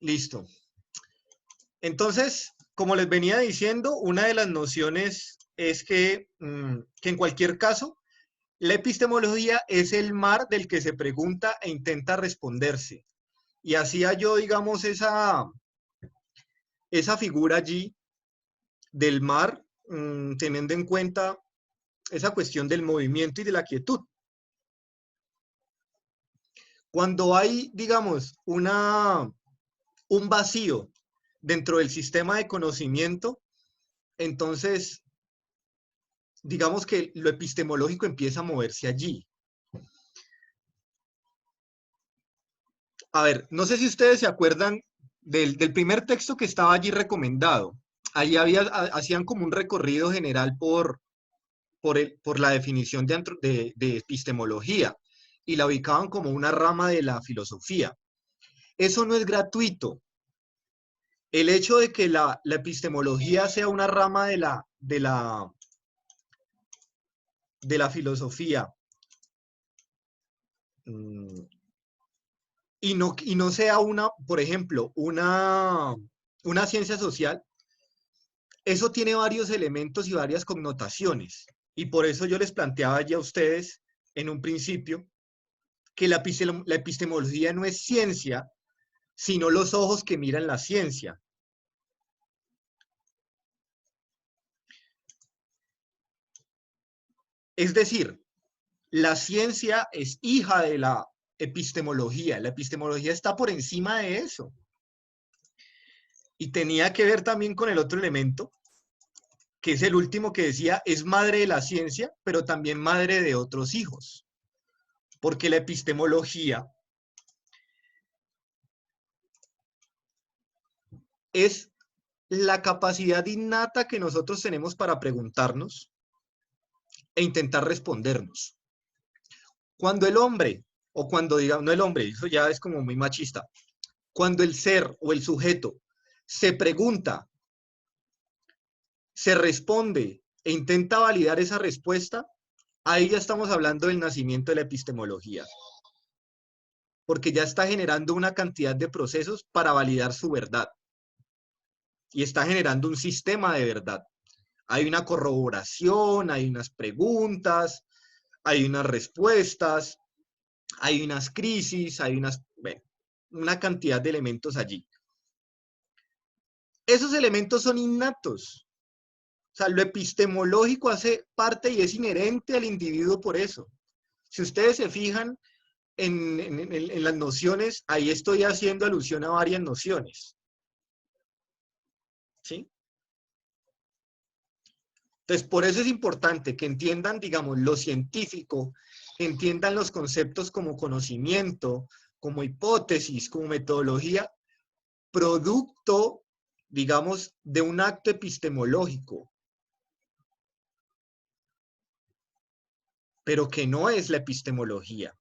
Listo. Entonces, como les venía diciendo, una de las nociones es que en cualquier caso, la epistemología es el mar del que se pregunta e intenta responderse. Y hacía yo, digamos, esa figura allí del mar, teniendo en cuenta esa cuestión del movimiento y de la quietud. Cuando hay, digamos, un vacío dentro del sistema de conocimiento, entonces, digamos que lo epistemológico empieza a moverse allí. A ver, no sé si ustedes se acuerdan del primer texto que estaba allí recomendado. Allí hacían como un recorrido general por la definición de epistemología y la ubicaban como una rama de la filosofía. Eso no es gratuito. El hecho de que la epistemología sea una rama de la filosofía y no sea por ejemplo, una ciencia social, eso tiene varios elementos y varias connotaciones. Y por eso yo les planteaba ya a ustedes en un principio que la epistemología no es ciencia, sino los ojos que miran la ciencia. Es decir, la ciencia es hija de la epistemología. La epistemología está por encima de eso. Y tenía que ver también con el otro elemento, que es el último que decía, es madre de la ciencia, pero también madre de otros hijos. Porque la epistemología es la capacidad innata que nosotros tenemos para preguntarnos e intentar respondernos. Cuando el hombre, o cuando digamos, no el hombre, eso ya es como muy machista, cuando el ser o el sujeto se pregunta, se responde e intenta validar esa respuesta, ahí ya estamos hablando del nacimiento de la epistemología. Porque ya está generando una cantidad de procesos para validar su verdad. Y está generando un sistema de verdad. Hay una corroboración, hay unas preguntas, hay unas respuestas, hay unas crisis, bueno, una cantidad de elementos allí. Esos elementos son innatos. O sea, lo epistemológico hace parte y es inherente al individuo por eso. Si ustedes se fijan en las nociones, ahí estoy haciendo alusión a varias nociones. ¿Sí? Entonces, por eso es importante que entiendan, digamos, lo científico, entiendan los conceptos como conocimiento, como hipótesis, como metodología, producto, digamos, de un acto epistemológico, pero que no es la epistemología.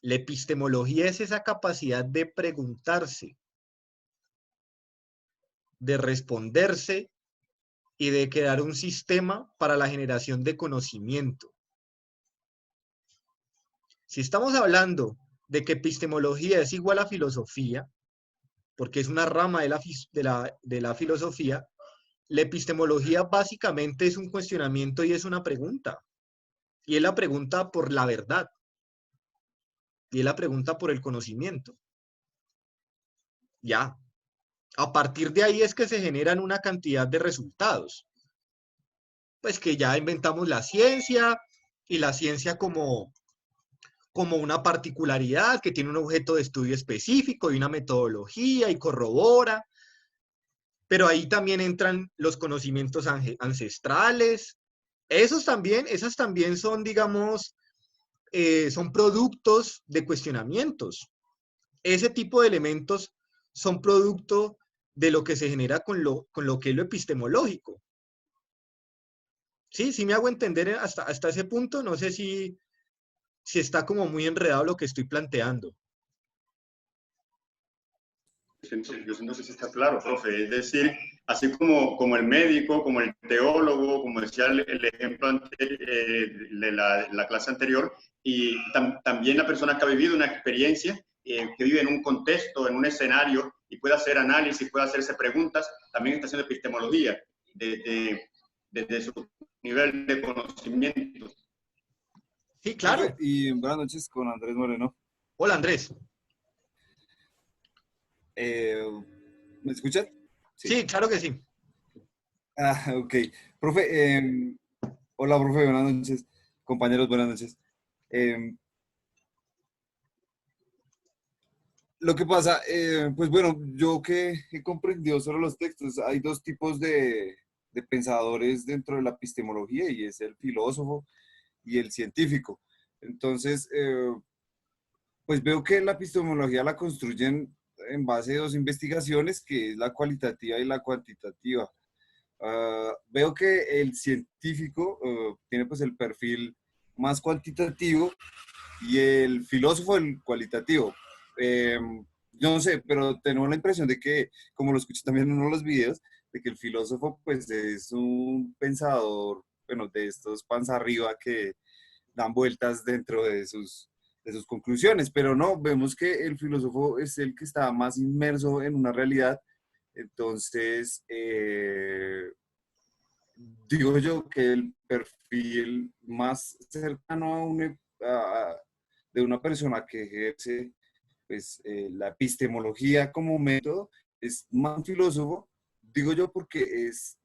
La epistemología es esa capacidad de preguntarse, de responderse y de crear un sistema para la generación de conocimiento. Si estamos hablando de que epistemología es igual a filosofía, porque es una rama de la filosofía, la epistemología básicamente es un cuestionamiento y es una pregunta. Y es la pregunta por la verdad. Y es la pregunta por el conocimiento. Ya. A partir de ahí es que se generan una cantidad de resultados. Pues que ya inventamos la ciencia y la ciencia como una particularidad que tiene un objeto de estudio específico y una metodología y corrobora, pero ahí también entran los conocimientos ancestrales. Esas también son, digamos, son productos de cuestionamientos. Ese tipo de elementos son producto de lo que se genera con lo que es lo epistemológico. ¿Sí? ¿Sí me hago entender hasta ese punto? No sé si está como muy enredado lo que estoy planteando. Yo siento que sí está claro, profe. Es decir, así como el médico, como el teólogo, como decía el ejemplo de la clase anterior, y también la persona que ha vivido una experiencia, que vive en un contexto, en un escenario, y puede hacer análisis, puede hacerse preguntas, también está haciendo epistemología desde su nivel de conocimiento. Sí, Profe, claro. y buenas noches con Andrés Moreno. Hola, Andrés. Eh, ¿Me escuchan? Sí. Sí, claro que sí. Ok. Profe, hola, profe, buenas noches. Compañeros, buenas noches. Eh, lo que pasa, pues bueno, yo que he comprendido sobre los textos, hay dos tipos de pensadores dentro de la epistemología y es el filósofo y el científico. Entonces, pues veo que la epistemología la construyen en base a dos investigaciones, que es la cualitativa y la cuantitativa. Veo que el científico tiene pues el perfil más cuantitativo y el filósofo el cualitativo. Eh, yo no sé, pero tengo la impresión de que, como lo escuché también en uno de los videos, de que el filósofo pues es un pensador, bueno, de estos panza arriba que dan vueltas dentro de sus conclusiones, pero no, vemos que el filósofo es el que está más inmerso en una realidad. Entonces, digo yo que el perfil más cercano de una persona que ejerce pues, la epistemología como método es más filósofo, digo yo porque es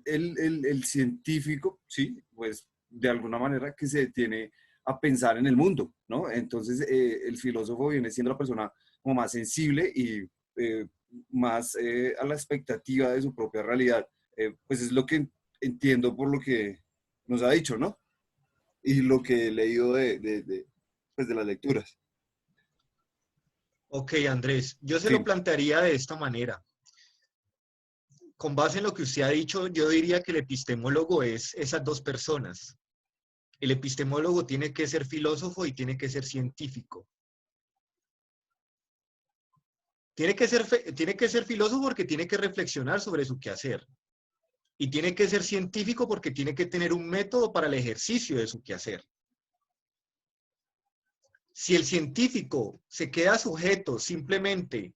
el científico, sí, pues de alguna manera que se detiene a pensar en el mundo, ¿no? Entonces, el filósofo viene siendo la persona como más sensible y más a la expectativa de su propia realidad. Pues es lo que entiendo por lo que nos ha dicho, ¿no? Y lo que he leído pues de las lecturas. Ok, Andrés, yo se lo Sí, plantearía de esta manera. Con base en lo que usted ha dicho, yo diría que el epistemólogo es esas dos personas. El epistemólogo tiene que ser filósofo y tiene que ser científico. Tiene que ser filósofo porque tiene que reflexionar sobre su quehacer. Y tiene que ser científico porque tiene que tener un método para el ejercicio de su quehacer. Si el científico se queda sujeto simplemente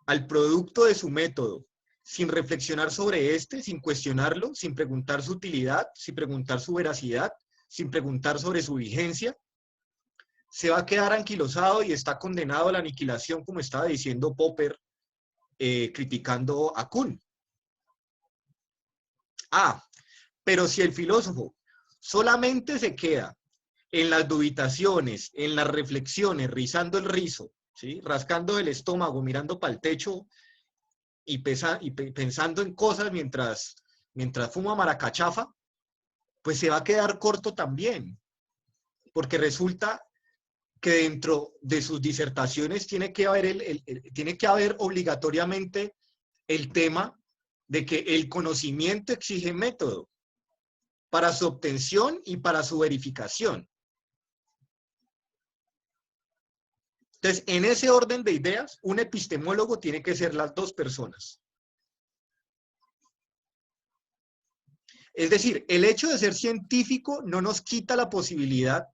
al producto de su método, sin reflexionar sobre este, sin cuestionarlo, sin preguntar su utilidad, sin preguntar su veracidad, sin preguntar sobre su vigencia, se va a quedar anquilosado y está condenado a la aniquilación, como estaba diciendo Popper, criticando a Kuhn. Ah, pero si el filósofo solamente se queda en las dubitaciones, en las reflexiones, rizando el rizo, ¿sí? Rascando el estómago, mirando para el techo y pensando en cosas mientras fuma maracachafa, pues se va a quedar corto también, porque resulta que dentro de sus disertaciones tiene que haber obligatoriamente el tema de que el conocimiento exige método para su obtención y para su verificación. Entonces, en ese orden de ideas, un epistemólogo tiene que ser las dos personas. Es decir, el hecho de ser científico no nos quita la posibilidad,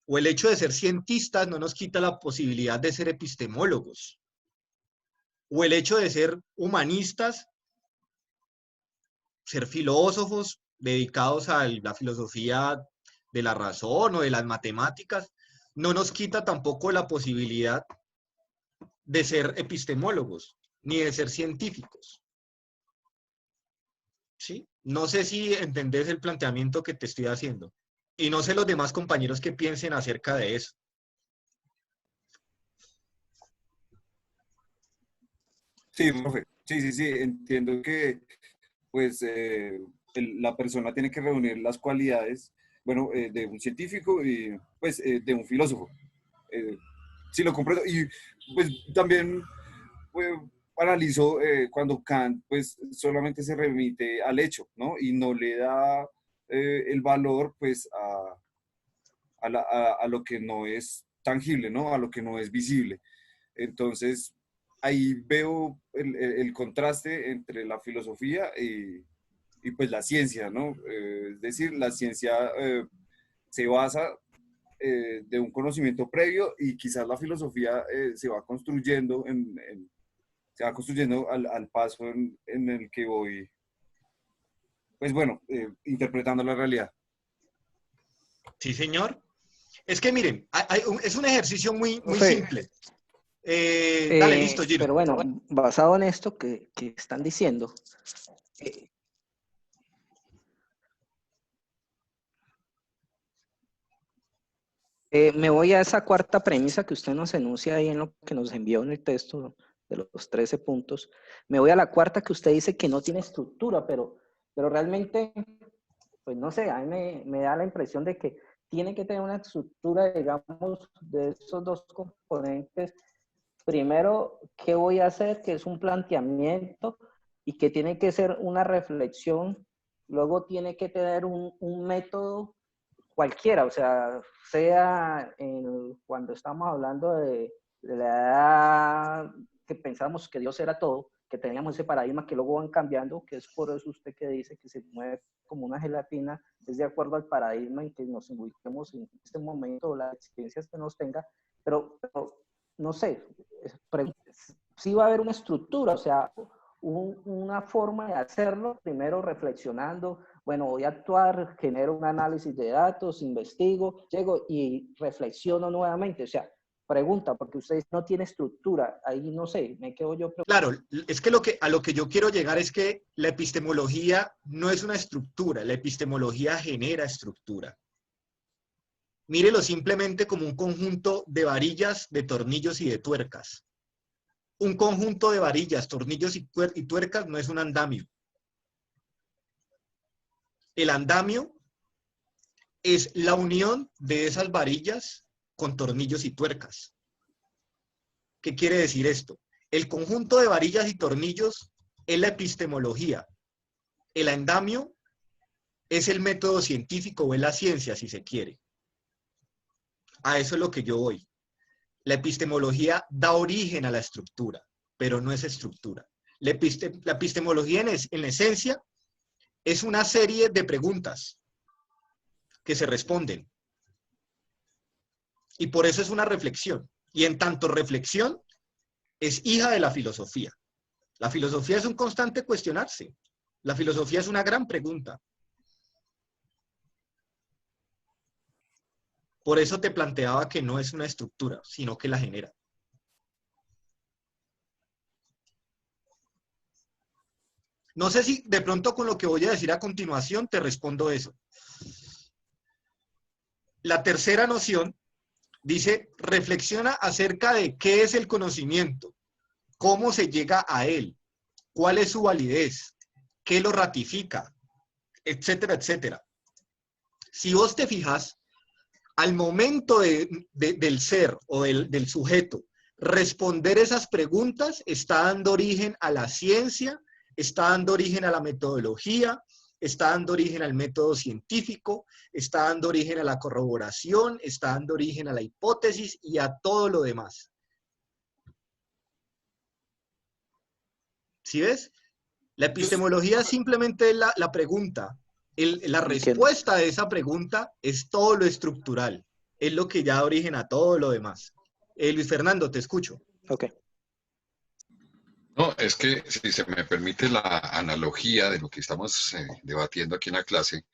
o el hecho de ser cientistas no nos quita la posibilidad de ser epistemólogos, o el hecho de ser humanistas, ser filósofos dedicados a la filosofía de la razón o de las matemáticas, no nos quita tampoco la posibilidad de ser epistemólogos, ni de ser científicos. ¿Sí? No sé si entendés el planteamiento que te estoy haciendo. Y no sé los demás compañeros que piensen acerca de eso. sí, profe. Sí, sí, sí, entiendo que pues la persona tiene que reunir las cualidades, bueno, de un científico y pues de un filósofo. Eh, sí, lo comprendo. Y pues también pues, analizo cuando Kant pues solamente se remite al hecho, ¿no? Y no le da el valor pues a lo que no es tangible, ¿no? A lo que no es visible. Entonces, ahí veo el contraste entre la filosofía y pues la ciencia, ¿no? Es decir, la ciencia se basa de un conocimiento previo, y quizás la filosofía se va construyendo, se va construyendo al paso en el que voy, pues bueno, interpretando la realidad. Sí, señor. Es que miren, es un ejercicio muy Profe, simple. Dale, listo, Gino. pero bueno, basado en esto que están diciendo, eh, me voy a esa cuarta premisa que usted nos enuncia ahí en lo que nos envió en el texto de los 13 puntos. Me voy a la cuarta que usted dice que no tiene estructura, pero realmente, pues no sé, a mí me da la impresión de que tiene que tener una estructura, digamos, de esos dos componentes. Primero, ¿qué voy a hacer? Que es un planteamiento y que tiene que ser una reflexión. Luego tiene que tener un método cualquiera, o sea cuando estamos hablando de la edad que pensamos que Dios era todo, que teníamos ese paradigma que luego van cambiando, que es por eso usted que dice que se mueve como una gelatina, es de acuerdo al paradigma en que nos ubiquemos en este momento, las experiencias que nos tenga, pero no sé, sí va a haber una estructura, o sea, una forma de hacerlo, primero reflexionando, bueno, voy a actuar, genero un análisis de datos, investigo, llego y reflexiono nuevamente, o sea, pregunta, porque usted no tiene estructura, ahí no sé, me quedo yo preguntando. Claro, es que a lo que yo quiero llegar es que la epistemología no es una estructura, la epistemología genera estructura. Mírelo simplemente como un conjunto de varillas, de tornillos y de tuercas. Un conjunto de varillas, tornillos y tuercas no es un andamio. El andamio es la unión de esas varillas con tornillos y tuercas. ¿Qué quiere decir esto? El conjunto de varillas y tornillos es la epistemología. El andamio es el método científico o es la ciencia, si se quiere. A eso es lo que yo voy. La epistemología da origen a la estructura, pero no es estructura. La epistemología en esencia es una serie de preguntas que se responden. Y por eso es una reflexión. Y en tanto reflexión, es hija de la filosofía. La filosofía es un constante cuestionarse. La filosofía es una gran pregunta. Por eso te planteaba que no es una estructura, sino que la genera. No sé si de pronto con lo que voy a decir a continuación te respondo eso. La tercera noción dice, reflexiona acerca de qué es el conocimiento, cómo se llega a él, cuál es su validez, qué lo ratifica, etcétera, etcétera. Si vos te fijas, al momento del ser o del sujeto responder esas preguntas, está dando origen a la ciencia, está dando origen a la metodología, está dando origen al método científico, está dando origen a la corroboración, está dando origen a la hipótesis y a todo lo demás. ¿Sí ves? La epistemología simplemente es la pregunta. La respuesta a esa pregunta es todo lo estructural. Es lo que ya da origen a todo lo demás. Luis Fernando, te escucho. Ok. No, es que si se me permite la analogía de lo que estamos debatiendo aquí en la clase,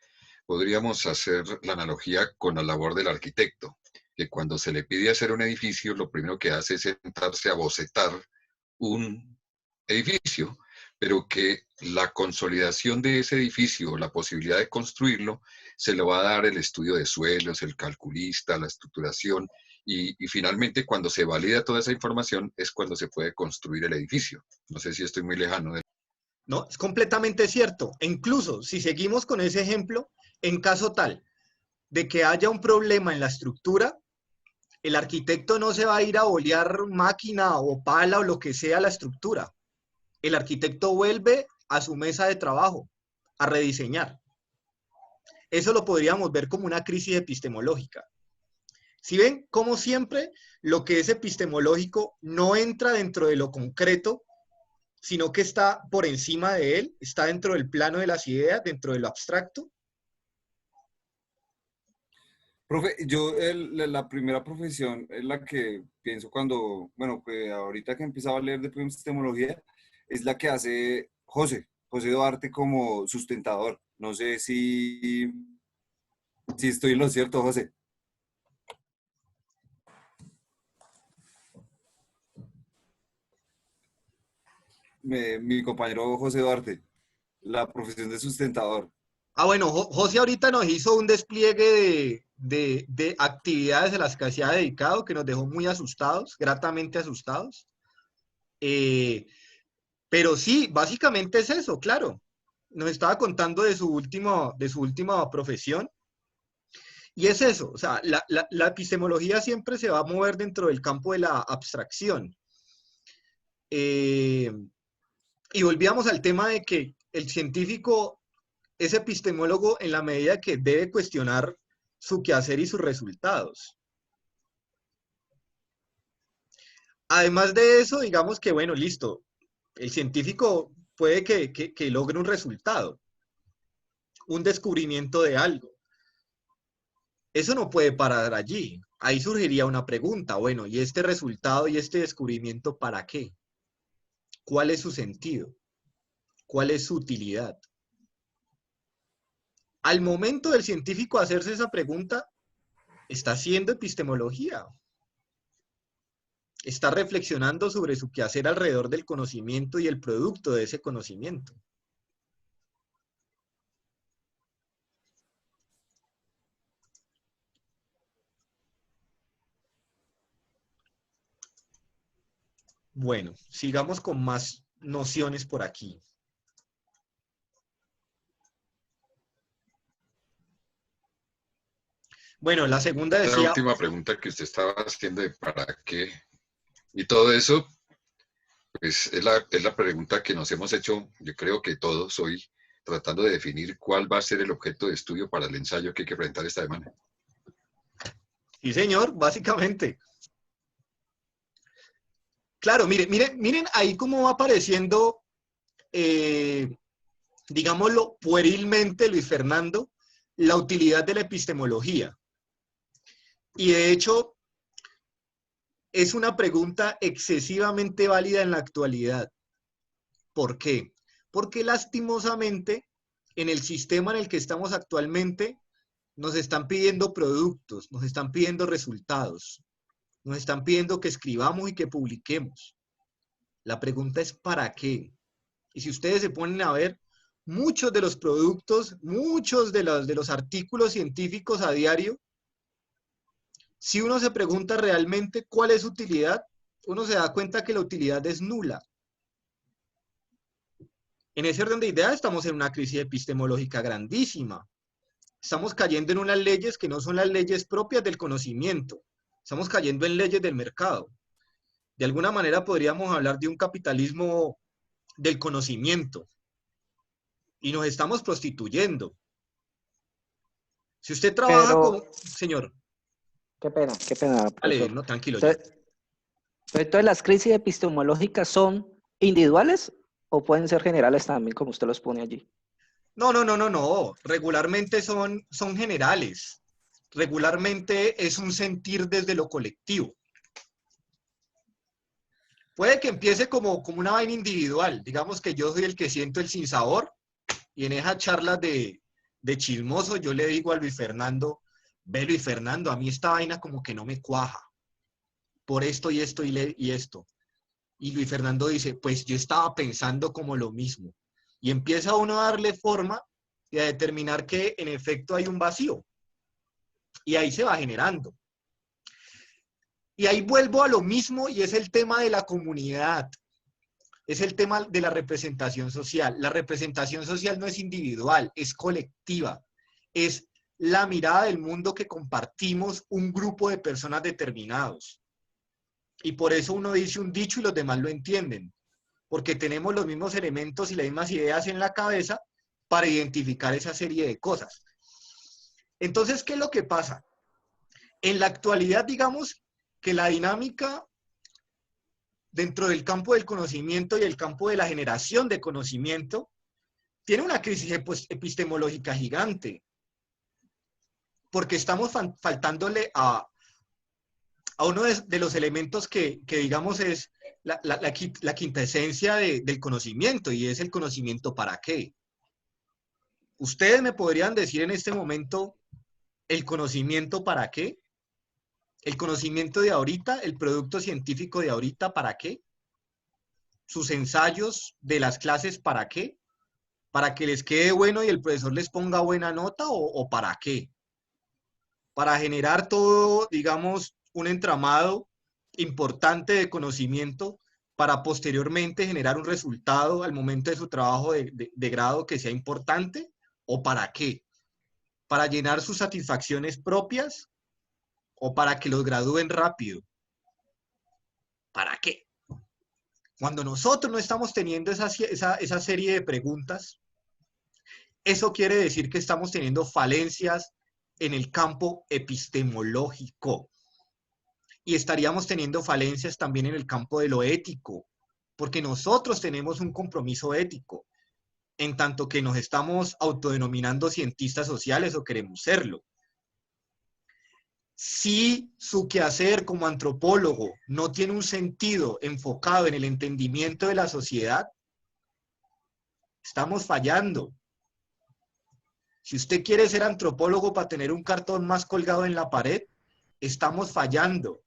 podríamos hacer la analogía con la labor del arquitecto, que cuando se le pide hacer un edificio, lo primero que hace es sentarse a bocetar un edificio, pero que la consolidación de ese edificio, la posibilidad de construirlo, se lo va a dar el estudio de suelos, el calculista, la estructuración, y finalmente cuando se valida toda esa información es cuando se puede construir el edificio. No sé si estoy muy lejano de... No, es completamente cierto. E incluso si seguimos con ese ejemplo, en caso tal de que haya un problema en la estructura, el arquitecto no se va a ir a bolear máquina o pala o lo que sea la estructura. El arquitecto vuelve a su mesa de trabajo a rediseñar. Eso lo podríamos ver como una crisis epistemológica. Si ven, como siempre, lo que es epistemológico no entra dentro de lo concreto, sino que está por encima de él, está dentro del plano de las ideas, dentro de lo abstracto. Profe, yo la primera profesión en la que pienso cuando, bueno, pues ahorita que he empezado a leer de epistemología, es la que hace José Duarte como sustentador. No sé si estoy en lo cierto, José. Mi compañero José Duarte, la profesión de sustentador. Ah, bueno, José ahorita nos hizo un despliegue de actividades a las que se ha dedicado que nos dejó muy asustados, gratamente asustados. Eh, pero sí, básicamente es eso, claro. Nos estaba contando de su última profesión. Y es eso, o sea, la epistemología siempre se va a mover dentro del campo de la abstracción. Eh, y volvíamos al tema de que el científico es epistemólogo en la medida que debe cuestionar su quehacer y sus resultados. Además de eso, digamos que, bueno, listo, el científico puede que logre un resultado, un descubrimiento de algo. Eso no puede parar allí. Ahí surgiría una pregunta, bueno, ¿y este resultado y este descubrimiento para qué? ¿Cuál es su sentido? ¿Cuál es su utilidad? Al momento del científico hacerse esa pregunta, está haciendo epistemología. Está reflexionando sobre su quehacer alrededor del conocimiento y el producto de ese conocimiento. Bueno, sigamos con más nociones por aquí. Bueno, la segunda La decía, última pregunta que usted estaba haciendo de para qué y todo eso, pues es la pregunta que nos hemos hecho, yo creo que todos hoy, tratando de definir cuál va a ser el objeto de estudio para el ensayo que hay que presentar esta semana. sí señor, básicamente. Claro, miren ahí cómo va apareciendo, digámoslo puerilmente, Luis Fernando, la utilidad de la epistemología. Y de hecho, es una pregunta excesivamente válida en la actualidad. ¿Por qué? Porque lastimosamente, en el sistema en el que estamos actualmente, nos están pidiendo productos, nos están pidiendo resultados, nos están pidiendo que escribamos y que publiquemos. La pregunta es ¿para qué? Y si ustedes se ponen a ver, muchos de los productos, muchos de los artículos científicos a diario, si uno se pregunta realmente cuál es su utilidad, uno se da cuenta que la utilidad es nula. En ese orden de ideas estamos en una crisis epistemológica grandísima. Estamos cayendo en unas leyes que no son las leyes propias del conocimiento. Estamos cayendo en leyes del mercado. De alguna manera podríamos hablar de un capitalismo del conocimiento. Y nos estamos prostituyendo. Si usted trabaja Pero, con... Señor, qué pena, dale, profesor. no, tranquilo ya. Entonces, ¿las crisis epistemológicas son individuales o pueden ser generales también, como usted los pone allí? No. Regularmente son generales. Regularmente es un sentir desde lo colectivo. Puede que empiece como una vaina individual. Digamos que yo soy el que siento el sinsabor y en esas charlas de chismoso yo le digo a Luis Fernando, ve Luis Fernando, a mí esta vaina como que no me cuaja. Por esto y esto y esto. Y Luis Fernando dice, pues yo estaba pensando como lo mismo. Y empieza uno a darle forma y a determinar que en efecto hay un vacío. Y ahí se va generando. Y ahí vuelvo a lo mismo y es el tema de la comunidad. Es el tema de la representación social. La representación social no es individual, es colectiva. Es la mirada del mundo que compartimos un grupo de personas determinados. Y por eso uno dice un dicho y los demás lo entienden. Porque tenemos los mismos elementos y las mismas ideas en la cabeza para identificar esa serie de cosas. Entonces, ¿qué es lo que pasa? En la actualidad, digamos que la dinámica dentro del campo del conocimiento y el campo de la generación de conocimiento tiene una crisis epistemológica gigante. porque estamos faltándole a uno de los elementos que digamos es la quintaesencia del conocimiento, y es el conocimiento para qué. ¿Ustedes me podrían decir en este momento el conocimiento para qué? ¿El conocimiento de ahorita, el producto científico de ahorita para qué? ¿Sus ensayos de las clases para qué? ¿Para que les quede bueno y el profesor les ponga buena nota o para qué? Para generar todo, digamos, un entramado importante de conocimiento para posteriormente generar un resultado al momento de su trabajo de grado que sea importante, ¿o para qué? ¿Para llenar sus satisfacciones propias o para que los gradúen rápido? ¿Para qué? Cuando nosotros no estamos teniendo esa serie de preguntas, eso quiere decir que estamos teniendo falencias en el campo epistemológico. Y estaríamos teniendo falencias también en el campo de lo ético, porque nosotros tenemos un compromiso ético, en tanto que nos estamos autodenominando cientistas sociales o queremos serlo. Si su quehacer como antropólogo no tiene un sentido enfocado en el entendimiento de la sociedad, estamos fallando. Si usted quiere ser antropólogo para tener un cartón más colgado en la pared, estamos fallando.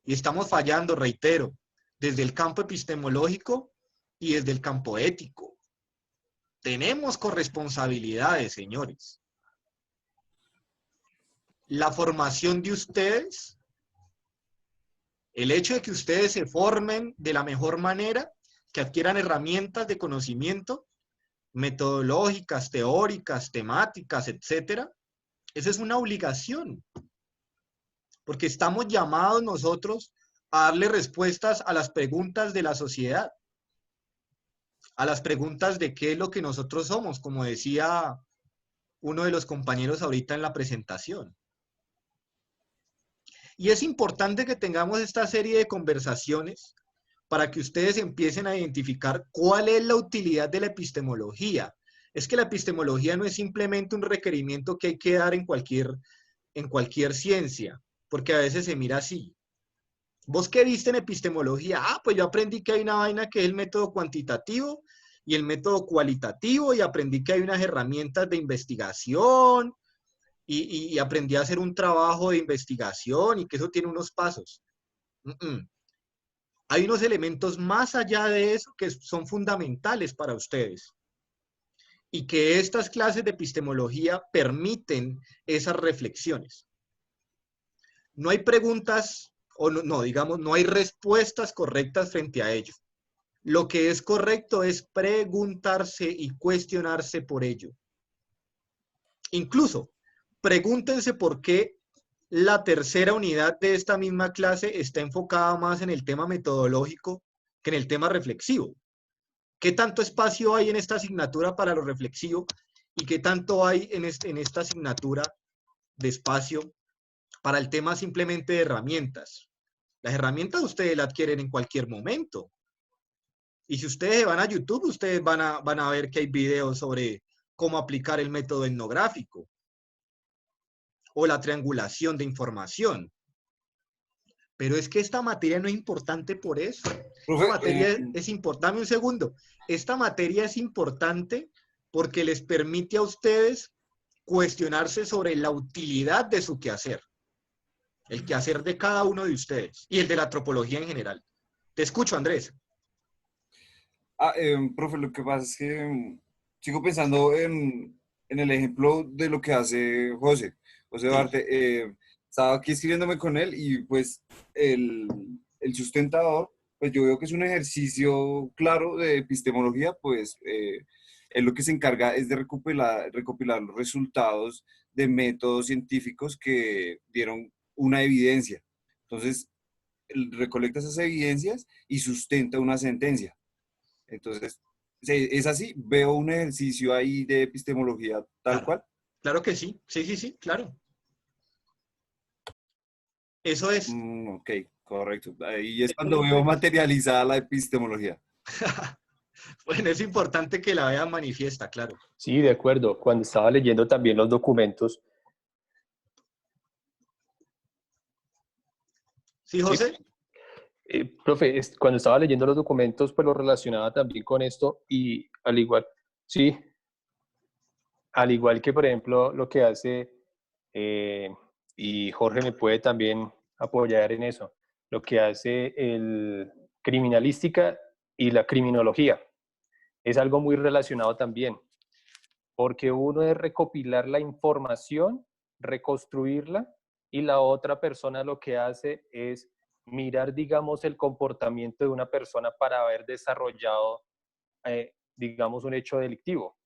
Y estamos fallando, reitero, desde el campo epistemológico y desde el campo ético. Tenemos corresponsabilidades, señores. La formación de ustedes, el hecho de que ustedes se formen de la mejor manera, que adquieran herramientas de conocimiento, metodológicas, teóricas, temáticas, etcétera, esa es una obligación. Porque estamos llamados nosotros a darle respuestas a las preguntas de la sociedad, a las preguntas de qué es lo que nosotros somos, como decía uno de los compañeros ahorita en la presentación. Y es importante que tengamos esta serie de conversaciones para que ustedes empiecen a identificar cuál es la utilidad de la epistemología. Es que la epistemología no es simplemente un requerimiento que hay que dar en cualquier ciencia, porque a veces se mira así. ¿Vos qué viste en epistemología? Ah, pues yo aprendí que hay una vaina que es el método cuantitativo y el método cualitativo, y aprendí que hay unas herramientas de investigación, y aprendí a hacer un trabajo de investigación y que eso tiene unos pasos. Hay unos elementos más allá de eso que son fundamentales para ustedes, y que estas clases de epistemología permiten esas reflexiones. No hay preguntas, o no, digamos, no hay respuestas correctas frente a ello. Lo que es correcto es preguntarse y cuestionarse por ello. Incluso, pregúntense por qué la tercera unidad de esta misma clase está enfocada más en el tema metodológico que en el tema reflexivo. ¿Qué tanto espacio hay en esta asignatura para lo reflexivo y qué tanto hay en esta asignatura de espacio para el tema simplemente de herramientas? Las herramientas ustedes las adquieren en cualquier momento. Y si ustedes van a YouTube, ustedes van a ver que hay videos sobre cómo aplicar el método etnográfico o la triangulación de información. Pero es que esta materia no es importante por eso. Profe, Esta materia es importante. Dame un segundo. Esta materia es importante porque les permite a ustedes cuestionarse sobre la utilidad de su quehacer. El quehacer de cada uno de ustedes y el de la antropología en general. Te escucho, Andrés. Profe, lo que pasa es que sigo pensando en el ejemplo de lo que hace José Duarte. Estaba aquí escribiéndome con él y pues el sustentador, pues yo veo que es un ejercicio claro de epistemología, pues él lo que se encarga es de recopilar los resultados de métodos científicos que dieron una evidencia. Entonces, él recolecta esas evidencias y sustenta una sentencia. Entonces, es así, veo un ejercicio ahí de epistemología tal cual. Claro que sí, sí, claro. Eso es. Ok, correcto. Ahí es cuando veo materializada la epistemología. Bueno, es importante que la vean manifiesta, claro. Sí, de acuerdo. Cuando estaba leyendo también los documentos, ¿Sí, José? Profe, cuando estaba leyendo los documentos, pues lo relacionaba también con esto y al igual, sí, al igual que, por ejemplo, lo que hace, y Jorge me puede también apoyar en eso, lo que hace el criminalística y la criminología. Es algo muy relacionado también, porque uno es recopilar la información, reconstruirla, y la otra persona lo que hace es mirar, digamos, el comportamiento de una persona para haber desarrollado, digamos, un hecho delictivo.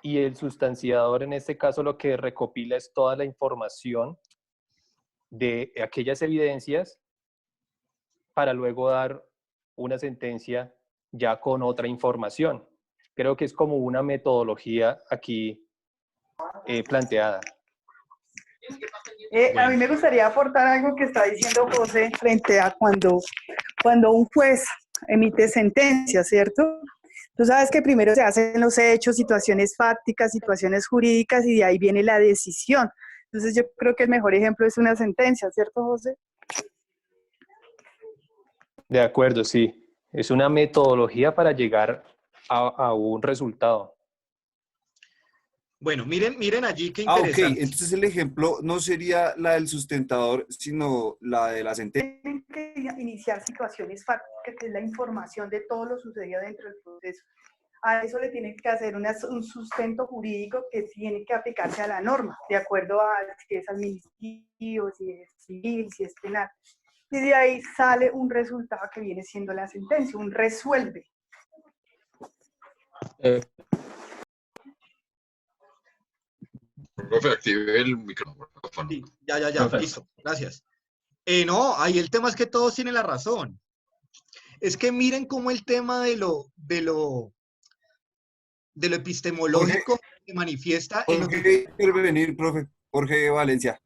Y el sustanciador en este caso lo que recopila es toda la información de aquellas evidencias para luego dar una sentencia ya con otra información. Creo que es como una metodología aquí planteada. A mí me gustaría aportar algo que está diciendo José frente a cuando un juez emite sentencia, ¿cierto? Tú sabes que primero se hacen los hechos, situaciones fácticas, situaciones jurídicas, y de ahí viene la decisión. Entonces yo creo que el mejor ejemplo es una sentencia, ¿cierto, José? De acuerdo, sí. Es una metodología para llegar a un resultado. Bueno, miren allí qué Ok, interesante. entonces el ejemplo no sería la del sustentador, sino la de la sentencia. Tienen que iniciar situaciones fácticas, que es la información de todo lo sucedido dentro del proceso. A eso le tienen que hacer un sustento jurídico que tiene que aplicarse a la norma, de acuerdo a si es administrativo, si es civil, si es penal. Y de ahí sale un resultado que viene siendo la sentencia, un resuelve. Profe, active el micrófono. Sí, ya, listo, gracias. No, ahí el tema es que todos tienen la razón. Es que miren cómo el tema de lo epistemológico se manifiesta en los... Jorge, intervenir, profe. Jorge Valencia.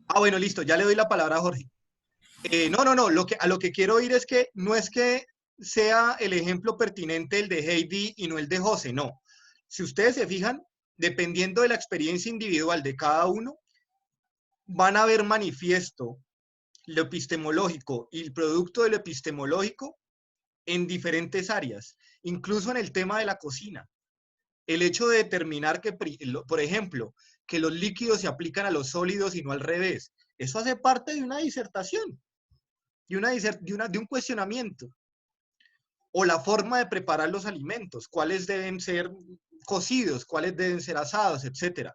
Ah, bueno, listo, ya le doy la palabra a Jorge. No, a lo que quiero ir es que no es que sea el ejemplo pertinente el de Heidi y no el de José, no. Si ustedes se fijan, dependiendo de la experiencia individual de cada uno, van a ver manifiesto lo epistemológico y el producto de lo epistemológico en diferentes áreas, incluso en el tema de la cocina. El hecho de determinar que, por ejemplo, que los líquidos se aplican a los sólidos y no al revés, eso hace parte de una disertación, de un cuestionamiento. O la forma de preparar los alimentos, cuáles deben ser cocidos, cuáles deben ser asados, etc.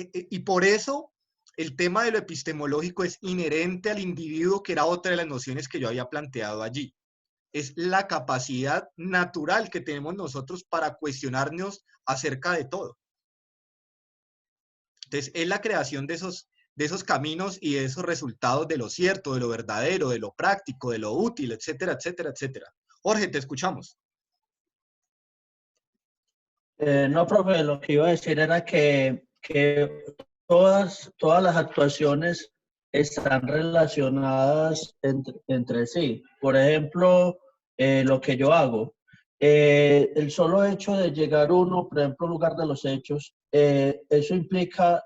Y por eso el tema de lo epistemológico es inherente al individuo, que era otra de las nociones que yo había planteado allí. Es la capacidad natural que tenemos nosotros para cuestionarnos acerca de todo. Entonces, es la creación de esos caminos y de esos resultados de lo cierto, de lo verdadero, de lo práctico, de lo útil, etcétera, etcétera, etcétera. Jorge, te escuchamos. No, profe, lo que iba a decir era que todas las actuaciones están relacionadas entre sí. Por ejemplo, lo que yo hago, el solo hecho de llegar uno, por ejemplo, al lugar de los hechos, eso implica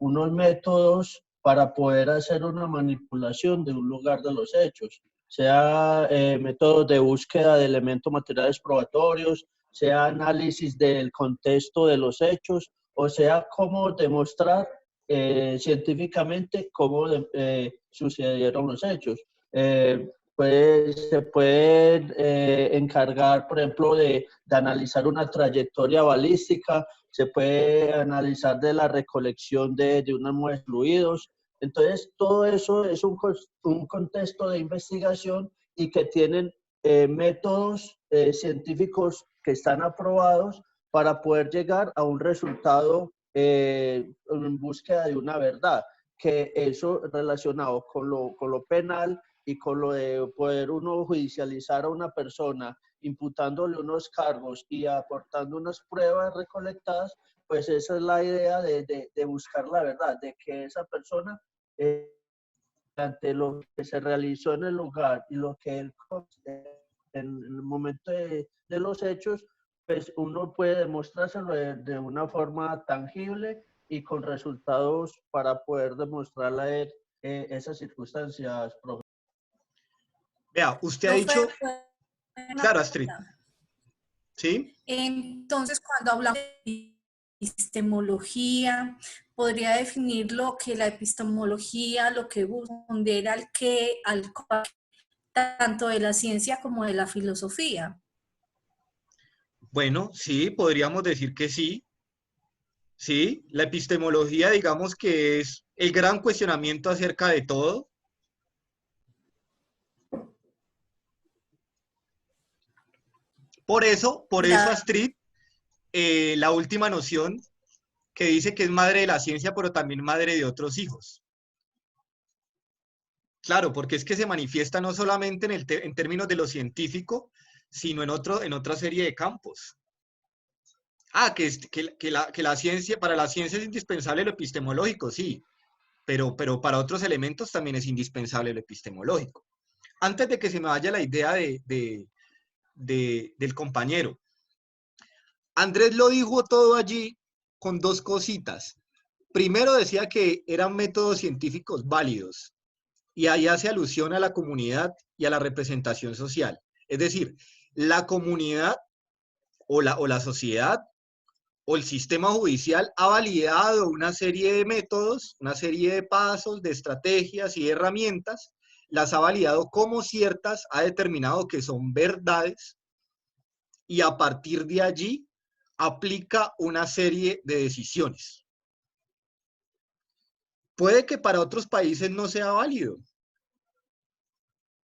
unos métodos para poder hacer una manipulación de un lugar de los hechos, sea métodos de búsqueda de elementos materiales probatorios, sea análisis del contexto de los hechos, o sea cómo demostrar científicamente cómo sucedieron los hechos. Pues se puede encargar, por ejemplo, de analizar una trayectoria balística, se puede analizar de la recolección de unas muestras de fluidos. Entonces, todo eso es un contexto de investigación y que tienen métodos científicos que están aprobados para poder llegar a un resultado en búsqueda de una verdad, que eso relacionado con lo penal y con lo de poder uno judicializar a una persona imputándole unos cargos y aportando unas pruebas recolectadas, pues esa es la idea de buscar la verdad, de que esa persona ante lo que se realizó en el lugar y lo que él en el momento de los hechos, pues uno puede demostrárselo de una forma tangible y con resultados para poder demostrarle a él esas circunstancias, profe. Vea, usted ha Profe, dicho, una claro, Astrid, pregunta. ¿sí? Entonces, cuando hablamos de epistemología, podría definir lo que la epistemología, lo que busca responder al tanto de la ciencia como de la filosofía. Bueno, sí, podríamos decir que sí. Sí, la epistemología, digamos que es el gran cuestionamiento acerca de todo. Por eso, Astrid, la última noción que dice que es madre de la ciencia, pero también madre de otros hijos. Claro, porque es que se manifiesta no solamente en términos de lo científico, sino en otra serie de campos. Que la ciencia, para la ciencia es indispensable lo epistemológico, sí, pero para otros elementos también es indispensable lo epistemológico. Antes de que se me vaya la idea del compañero, Andrés lo dijo todo allí con dos cositas. Primero decía que eran métodos científicos válidos, y ahí hace alusión a la comunidad y a la representación social. Es decir, la comunidad o la sociedad o el sistema judicial ha validado una serie de métodos, una serie de pasos, de estrategias y de herramientas, las ha validado como ciertas, ha determinado que son verdades, y a partir de allí aplica una serie de decisiones. Puede que para otros países no sea válido.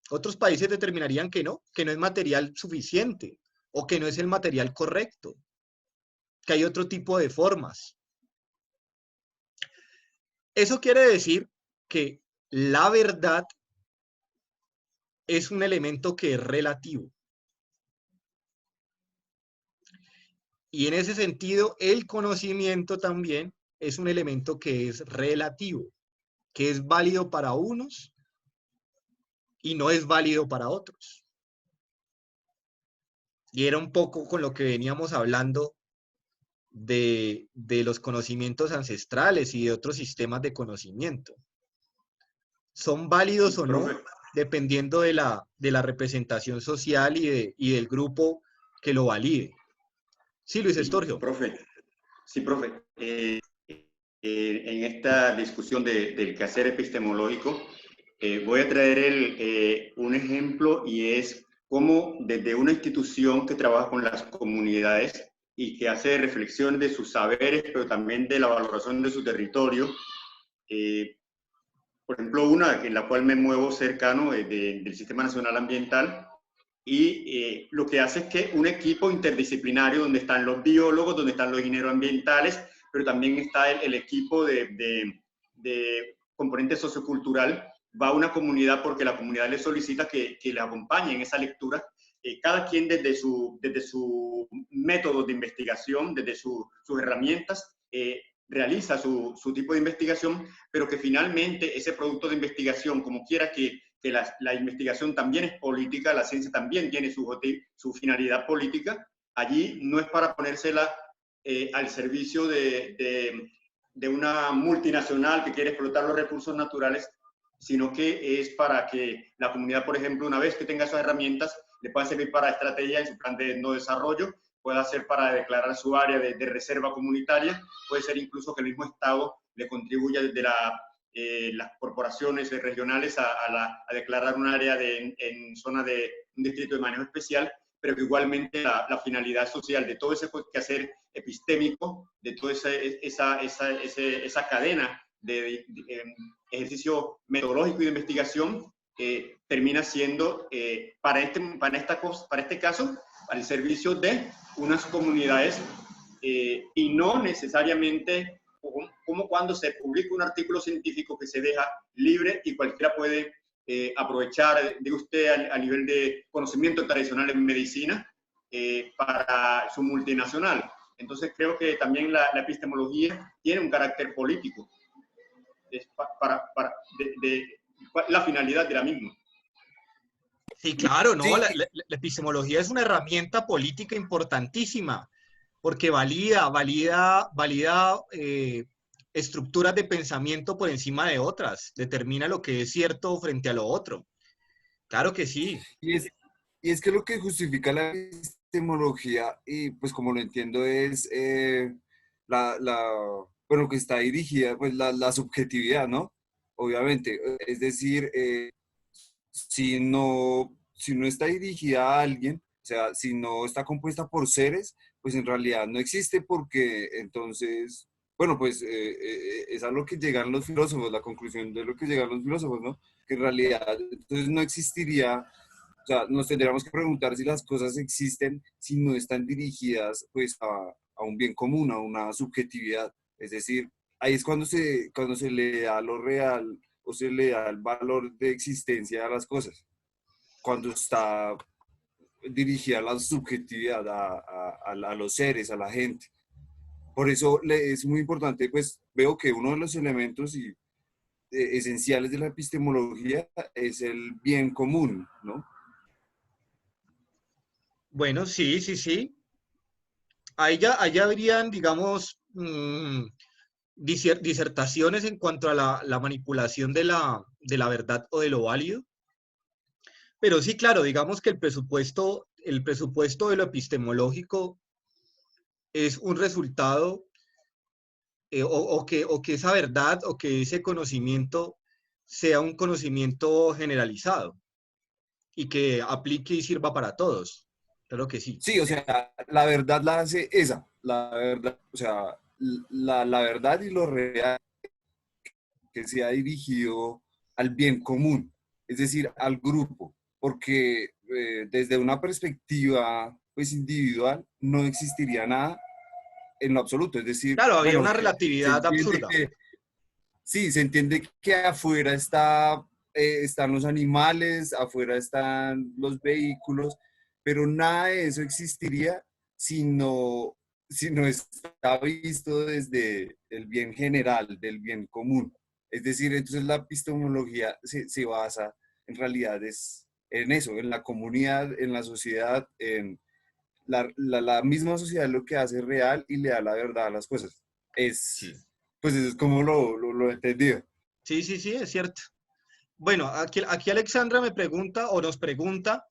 Otros países determinarían que no es material suficiente o que no es el material correcto, que hay otro tipo de formas. Eso quiere decir que la verdad es un elemento que es relativo. Y en ese sentido, el conocimiento también es un elemento que es relativo, que es válido para unos y no es válido para otros. Y era un poco con lo que veníamos hablando de los conocimientos ancestrales y de otros sistemas de conocimiento. ¿Son válidos o no? Dependiendo de la representación social y del grupo que lo valide. Sí, Luis Estorgio. Sí, profe. En esta discusión del quehacer epistemológico, voy a traer un ejemplo, y es cómo desde una institución que trabaja con las comunidades y que hace reflexión de sus saberes, pero también de la valoración de su territorio, por ejemplo, una en la cual me muevo cercano del Sistema Nacional Ambiental, y lo que hace es que un equipo interdisciplinario donde están los biólogos, donde están los ingenieros ambientales, pero también está el equipo de componente sociocultural, va a una comunidad porque la comunidad le solicita que le acompañe en esa lectura, cada quien desde su método de investigación, desde sus herramientas, realiza su tipo de investigación, pero que finalmente ese producto de investigación, como quiera que la investigación también es política, la ciencia también tiene su finalidad política, allí no es para ponérsela al servicio de una multinacional que quiere explotar los recursos naturales, sino que es para que la comunidad, por ejemplo, una vez que tenga esas herramientas, le pueda servir para estrategia en su plan de no desarrollo, pueda ser para declarar su área de reserva comunitaria, puede ser incluso que el mismo Estado le contribuya desde las corporaciones regionales a declarar un área en zona de un distrito de manejo especial, pero que igualmente la finalidad social de todo ese quehacer epistémico, de toda esa cadena de ejercicio metodológico y de investigación, termina siendo para este caso al servicio de unas comunidades, y no necesariamente como cuando se publica un artículo científico que se deja libre y cualquiera puede aprovechar, digo usted, a nivel de conocimiento tradicional en medicina, para su multinacional. Entonces creo que también la epistemología tiene un carácter político, para la finalidad de la misma. Sí, claro, ¿no? Sí, La epistemología es una herramienta política importantísima porque valida estructuras de pensamiento por encima de otras, determina lo que es cierto frente a lo otro. Claro que sí. y es, y es que lo que justifica la epistemología, y pues como lo entiendo, es bueno, que está dirigida, pues la subjetividad, ¿no? Obviamente, es decir, si no está dirigida a alguien, o sea, si no está compuesta por seres, pues en realidad no existe porque entonces, bueno, pues es a lo que llegan los filósofos, la conclusión de lo que llegan los filósofos, ¿no? Que en realidad entonces no existiría, o sea, nos tendríamos que preguntar si las cosas existen si no están dirigidas pues a un bien común, a una subjetividad. Es decir, ahí es cuando se le da lo real o se le da el valor de existencia a las cosas. Cuando está dirigida a la subjetividad, a los seres, a la gente. Por eso es muy importante, pues veo que uno de los elementos esenciales de la epistemología es el bien común, ¿no? Bueno, sí, sí, sí. Allá habrían, digamos, disertaciones en cuanto a la manipulación de la verdad o de lo válido. Pero sí, claro, digamos que el presupuesto de lo epistemológico es un resultado, o que esa verdad o que ese conocimiento sea un conocimiento generalizado y que aplique y sirva para todos. Claro que sí. Sí, o sea, la verdad la hace esa, la verdad, o sea, la verdad y lo real que sea dirigido al bien común, es decir, al grupo, porque desde una perspectiva pues individual no existiría nada en lo absoluto, es decir, Claro, había bueno, una se relatividad entiende absurda. que, sí, se entiende que afuera están los animales, afuera están los vehículos, pero nada de eso existiría si no está visto desde el bien general, del bien común. Es decir, entonces la epistemología se basa en realidad en eso, en la comunidad, en la sociedad, en la misma sociedad lo que hace real y le da la verdad a las cosas. Sí. Pues eso es como lo he entendido. Sí, sí, sí, es cierto. Bueno, aquí Alexandra me pregunta o nos pregunta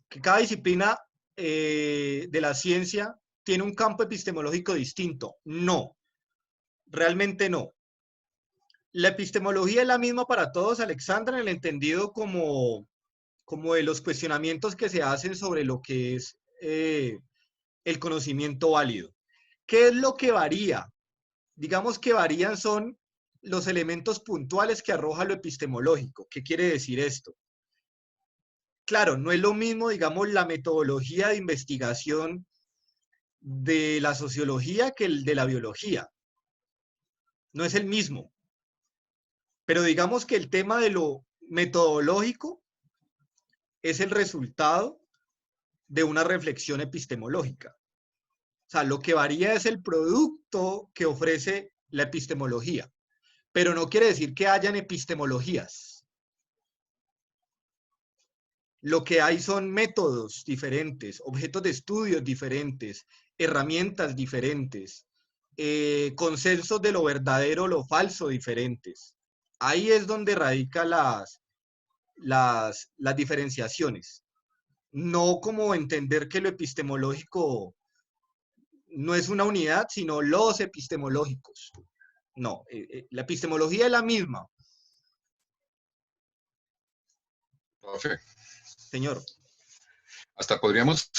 que cada disciplina de la ciencia tiene un campo epistemológico distinto. No, realmente no. La epistemología es la misma para todos, Alexandra, en el entendido como de los cuestionamientos que se hacen sobre lo que es el conocimiento válido. ¿Qué es lo que varía? Digamos que varían son los elementos puntuales que arroja lo epistemológico. ¿Qué quiere decir esto? Claro, no es lo mismo, digamos, la metodología de investigación de la sociología que el de la biología. No es el mismo. Pero digamos que el tema de lo metodológico es el resultado de una reflexión epistemológica. O sea, lo que varía es el producto que ofrece la epistemología. Pero no quiere decir que hayan epistemologías. Lo que hay son métodos diferentes, objetos de estudios diferentes, herramientas diferentes, consensos de lo verdadero o lo falso diferentes. Ahí es donde radican las diferenciaciones. No como entender que lo epistemológico no es una unidad, sino los epistemológicos. No, la epistemología es la misma, Profe, señor. hasta podríamos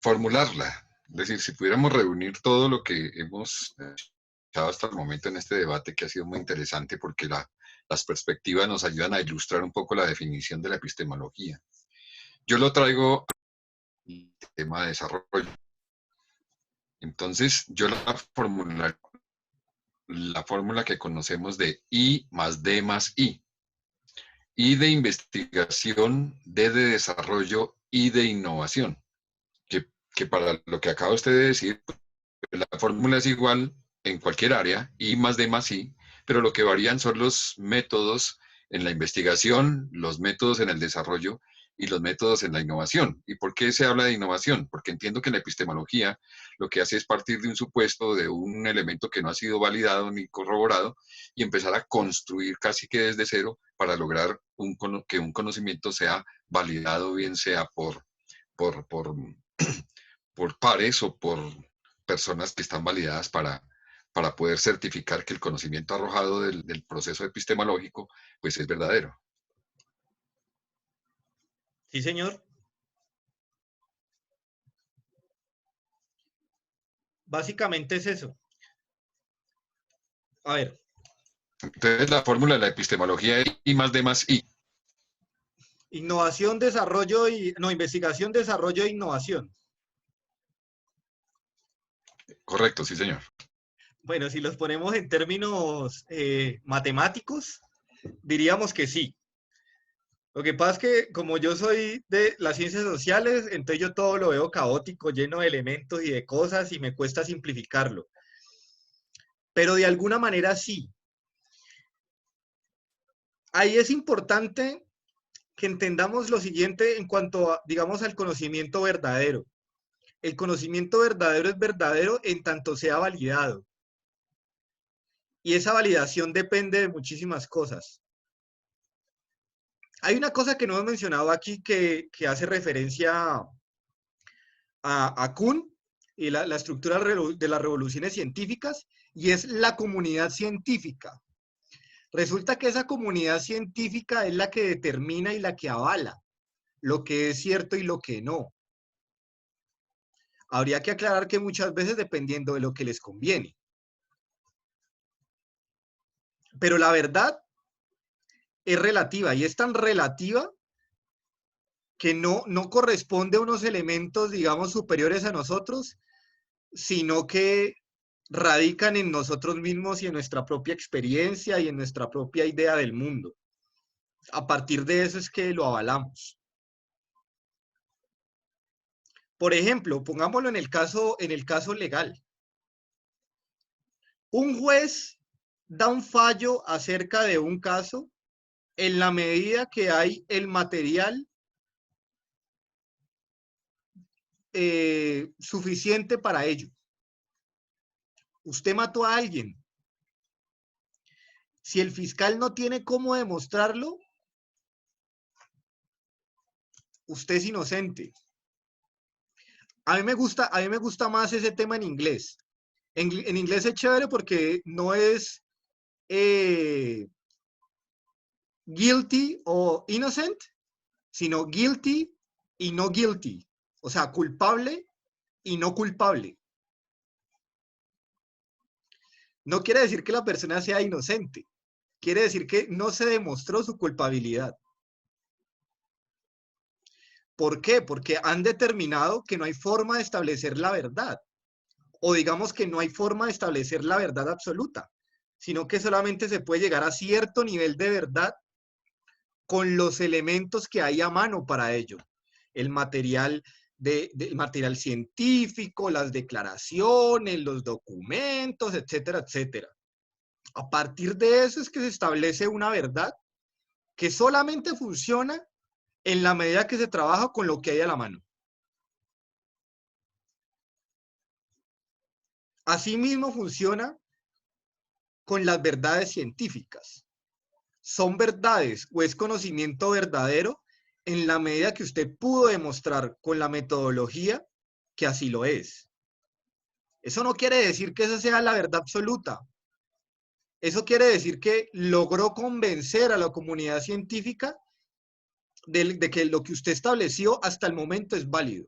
formularla. Es decir, si pudiéramos reunir todo lo que hemos escuchado hasta el momento en este debate, que ha sido muy interesante porque las perspectivas nos ayudan a ilustrar un poco la definición de la epistemología. Yo lo traigo al tema de desarrollo. Entonces, yo la fórmula que conocemos de I más D más I. I de investigación, D de desarrollo, I de innovación. Que para lo que acaba usted de decir, la fórmula es igual en cualquier área, I más D más I, pero lo que varían son los métodos en la investigación, los métodos en el desarrollo y los métodos en la innovación. ¿Y por qué se habla de innovación? Porque entiendo que la epistemología lo que hace es partir de un supuesto, de un elemento que no ha sido validado ni corroborado, y empezar a construir casi que desde cero para lograr que un conocimiento sea validado, bien sea por, por, por pares o por personas que están validadas para poder certificar que el conocimiento arrojado del proceso epistemológico pues es verdadero. Sí, señor. Básicamente es eso. A ver. Entonces la fórmula de la epistemología es I más D más I. Innovación, desarrollo investigación, desarrollo e innovación. Correcto, sí, señor. Bueno, si los ponemos en términos matemáticos, diríamos que sí. Lo que pasa es que como yo soy de las ciencias sociales, entonces yo todo lo veo caótico, lleno de elementos y de cosas y me cuesta simplificarlo. Pero de alguna manera sí. Ahí es importante que entendamos lo siguiente en cuanto a, digamos, al conocimiento verdadero. El conocimiento verdadero es verdadero en tanto sea validado. Y esa validación depende de muchísimas cosas. Hay una cosa que no hemos mencionado aquí que hace referencia a Kuhn y la estructura de las revoluciones científicas, y es la comunidad científica. Resulta que esa comunidad científica es la que determina y la que avala lo que es cierto y lo que no. Habría que aclarar que muchas veces dependiendo de lo que les conviene. Pero la verdad es relativa, y es tan relativa que no corresponde a unos elementos, digamos, superiores a nosotros, sino que radican en nosotros mismos y en nuestra propia experiencia y en nuestra propia idea del mundo. A partir de eso es que lo avalamos. Por ejemplo, pongámoslo en el caso legal. Un juez da un fallo acerca de un caso en la medida que hay el material suficiente para ello. Usted mató a alguien. Si el fiscal no tiene cómo demostrarlo, usted es inocente. A mí me gusta más ese tema en inglés. En inglés es chévere porque no es guilty o innocent, sino guilty y no guilty. O sea, culpable y no culpable. No quiere decir que la persona sea inocente. Quiere decir que no se demostró su culpabilidad. ¿Por qué? Porque han determinado que no hay forma de establecer la verdad. O digamos que no hay forma de establecer la verdad absoluta, sino que solamente se puede llegar a cierto nivel de verdad con los elementos que hay a mano para ello. El material, el material científico, las declaraciones, los documentos, etcétera, etcétera. A partir de eso es que se establece una verdad que solamente funciona en la medida que se trabaja con lo que hay a la mano. Asimismo funciona con las verdades científicas. Son verdades o es conocimiento verdadero en la medida que usted pudo demostrar con la metodología que así lo es. Eso no quiere decir que esa sea la verdad absoluta. Eso quiere decir que logró convencer a la comunidad científica de que lo que usted estableció hasta el momento es válido.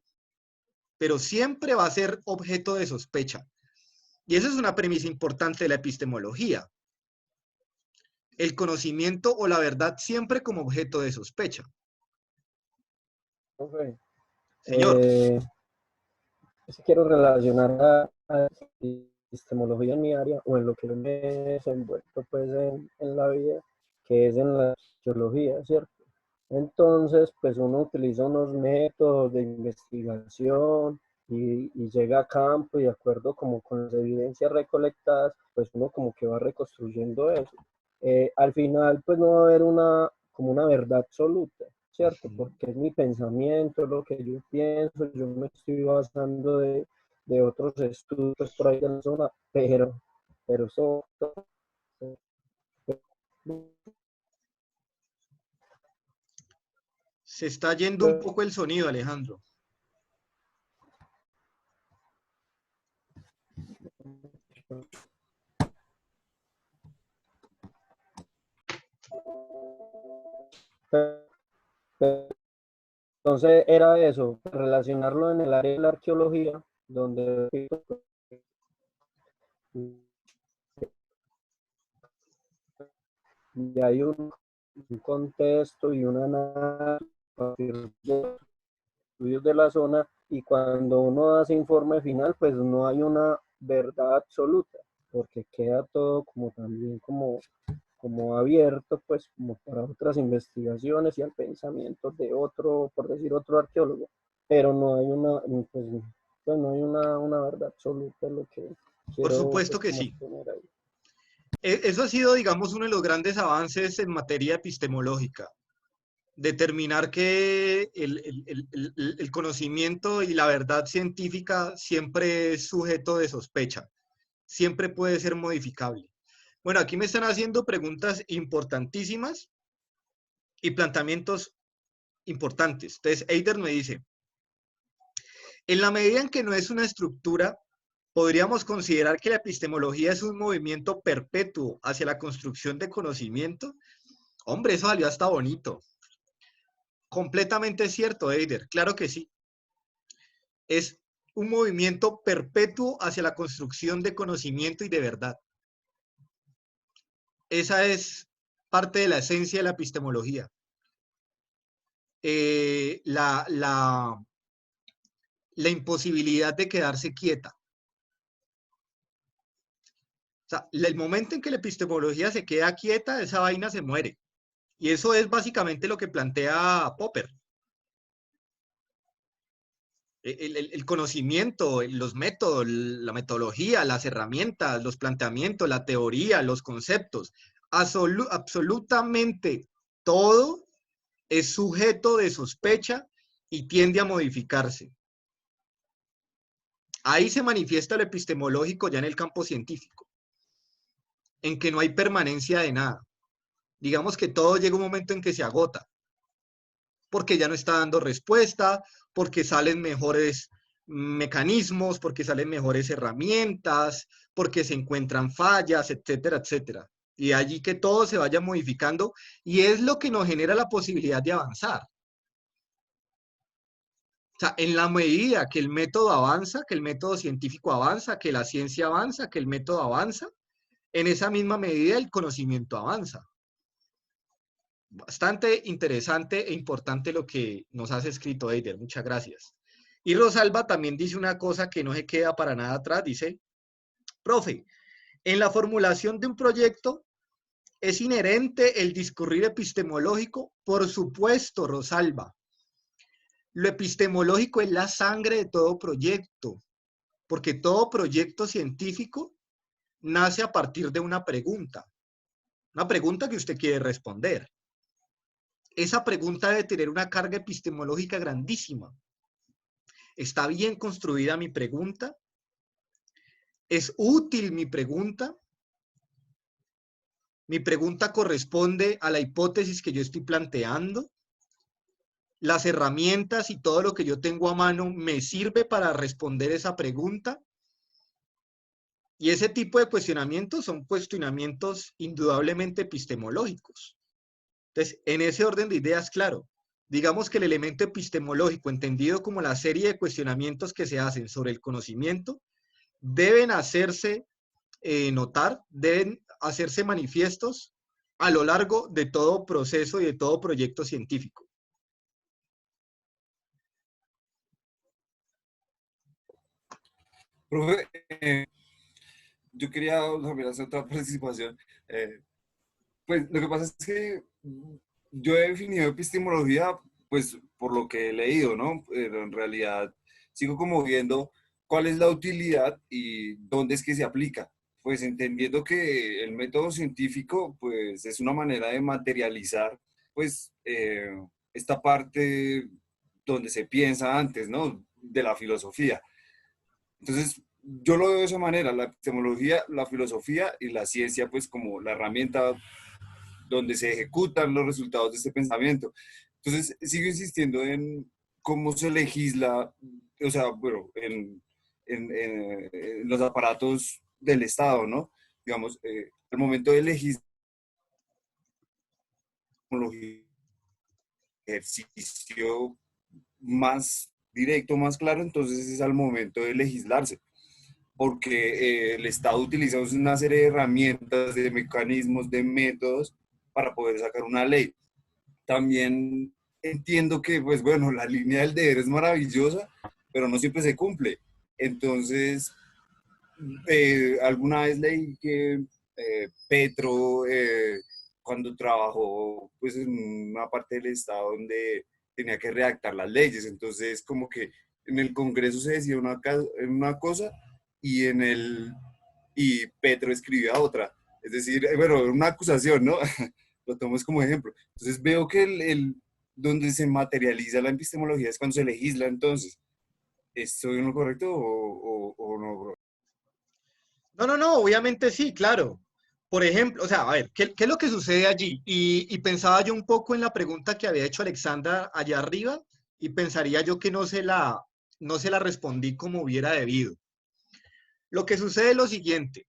Pero siempre va a ser objeto de sospecha. Y esa es una premisa importante de la epistemología. El conocimiento o la verdad siempre como objeto de sospecha. Okay. Señor. Si quiero relacionar a la epistemología en mi área o en lo que yo me he desenvuelto pues en la vida, que es en la sociología, ¿cierto? Entonces, pues uno utiliza unos métodos de investigación y llega a campo y de acuerdo como con las evidencias recolectadas, pues uno como que va reconstruyendo eso. Al final, pues no va a haber como una verdad absoluta, ¿cierto? Porque es mi pensamiento, lo que yo pienso, yo me estoy basando de otros estudios por ahí de la zona, pero eso, Se está yendo un poco el sonido, Alejandro. entonces era eso, relacionarlo en el área de la arqueología, donde y hay un contexto y un análisis a partir de estudios de la zona, y cuando uno hace informe final, pues no hay una verdad absoluta, porque queda todo como también como abierto, pues como para otras investigaciones y al pensamiento de otro, por decir otro arqueólogo, pero no hay pues no hay una verdad absoluta, es lo que Por quiero supuesto pues que como sí. exponer ahí. Eso ha sido, digamos, uno de los grandes avances en materia epistemológica. Determinar que el conocimiento y la verdad científica siempre es sujeto de sospecha, siempre puede ser modificable. Bueno, aquí me están haciendo preguntas importantísimas y planteamientos importantes. Entonces, Eider me dice, en la medida en que no es una estructura, podríamos considerar que la epistemología es un movimiento perpetuo hacia la construcción de conocimiento. Hombre, eso salió hasta bonito. Completamente cierto, Eider, claro que sí. Es un movimiento perpetuo hacia la construcción de conocimiento y de verdad. Esa es parte de la esencia de la epistemología. La imposibilidad de quedarse quieta. O sea, el momento en que la epistemología se queda quieta, esa vaina se muere. Y eso es básicamente lo que plantea Popper. El conocimiento, los métodos, la metodología, las herramientas, los planteamientos, la teoría, los conceptos, absolutamente todo es sujeto de sospecha y tiende a modificarse. Ahí se manifiesta lo epistemológico ya en el campo científico, en que no hay permanencia de nada. Digamos que todo llega un momento en que se agota, porque ya no está dando respuesta, porque salen mejores mecanismos, porque salen mejores herramientas, porque se encuentran fallas, etcétera, etcétera. Y allí que todo se vaya modificando y es lo que nos genera la posibilidad de avanzar. O sea, en la medida que el método avanza, que el método científico avanza, que la ciencia avanza, que el método avanza, en esa misma medida el conocimiento avanza. Bastante interesante e importante lo que nos has escrito, Eider. Muchas gracias. Y Rosalba también dice una cosa que no se queda para nada atrás. Dice, profe, en la formulación de un proyecto es inherente el discurrir epistemológico. Por supuesto, Rosalba. Lo epistemológico es la sangre de todo proyecto, porque todo proyecto científico nace a partir de una pregunta que usted quiere responder. Esa pregunta debe tener una carga epistemológica grandísima. ¿Está bien construida mi pregunta? ¿Es útil mi pregunta? ¿Mi pregunta corresponde a la hipótesis que yo estoy planteando? ¿Las herramientas y todo lo que yo tengo a mano me sirve para responder esa pregunta? Y ese tipo de cuestionamientos son cuestionamientos indudablemente epistemológicos. Entonces, en ese orden de ideas, claro, digamos que el elemento epistemológico, entendido como la serie de cuestionamientos que se hacen sobre el conocimiento, deben hacerse notar, deben hacerse manifiestos a lo largo de todo proceso y de todo proyecto científico. Profe, yo quería también hacer otra participación. Pues lo que pasa es que yo he definido epistemología, pues por lo que he leído, ¿no? Pero en realidad sigo como viendo cuál es la utilidad y dónde es que se aplica. Pues entendiendo que el método científico, pues es una manera de materializar, pues esta parte donde se piensa antes, ¿no? De la filosofía. Entonces, yo lo veo de esa manera, la epistemología, la filosofía y la ciencia, pues como la herramienta donde se ejecutan los resultados de este pensamiento. Entonces, sigo insistiendo en cómo se legisla, o sea, bueno, en los aparatos del Estado, ¿no? Digamos, al momento de legislar, ejercicio más directo, más claro, entonces es al momento de legislarse, porque el Estado utiliza una serie de herramientas, de mecanismos, de métodos para poder sacar una ley. También entiendo que, pues bueno, la línea del deber es maravillosa, pero no siempre se cumple. Entonces, alguna vez leí que Petro, cuando trabajó pues, en una parte del Estado donde tenía que redactar las leyes, entonces como que en el Congreso se decía una cosa y y Petro escribía otra. Es decir, bueno, una acusación, ¿no? Lo tomo como ejemplo. Entonces veo que donde se materializa la epistemología es cuando se legisla, entonces. ¿Estoy en lo correcto o no, bro? No, obviamente sí, claro. Por ejemplo, o sea, a ver, ¿qué es lo que sucede allí? Y pensaba yo un poco en la pregunta que había hecho Alexandra allá arriba y pensaría yo que no se la respondí como hubiera debido. Lo que sucede es lo siguiente.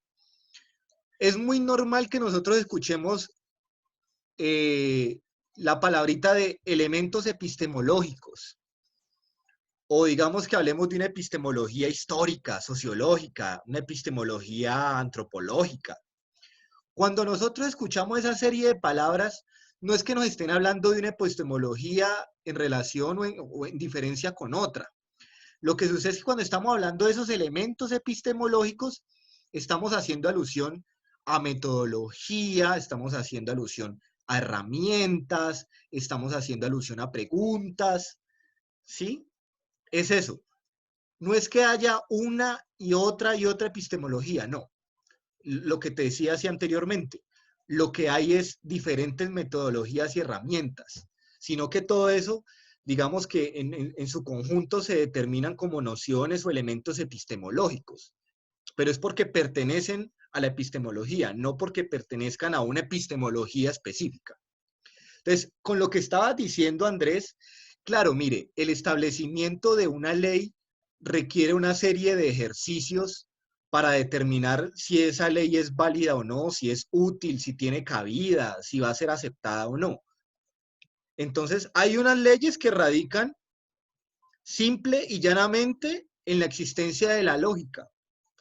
Es muy normal que nosotros escuchemos la palabrita de elementos epistemológicos, o digamos que hablemos de una epistemología histórica, sociológica, una epistemología antropológica. Cuando nosotros escuchamos esa serie de palabras, no es que nos estén hablando de una epistemología en relación o en diferencia con otra. Lo que sucede es que cuando estamos hablando de esos elementos epistemológicos, estamos haciendo alusión a metodología, estamos haciendo alusión a herramientas, estamos haciendo alusión a preguntas, ¿sí? Es eso. No es que haya una y otra epistemología, no. Lo que te decía así anteriormente, lo que hay es diferentes metodologías y herramientas, sino que todo eso, digamos que en su conjunto se determinan como nociones o elementos epistemológicos, pero es porque pertenecen a la epistemología, no porque pertenezcan a una epistemología específica. Entonces, con lo que estabas diciendo, Andrés, claro, mire, el establecimiento de una ley requiere una serie de ejercicios para determinar si esa ley es válida o no, si es útil, si tiene cabida, si va a ser aceptada o no. Entonces, hay unas leyes que radican simple y llanamente en la existencia de la lógica.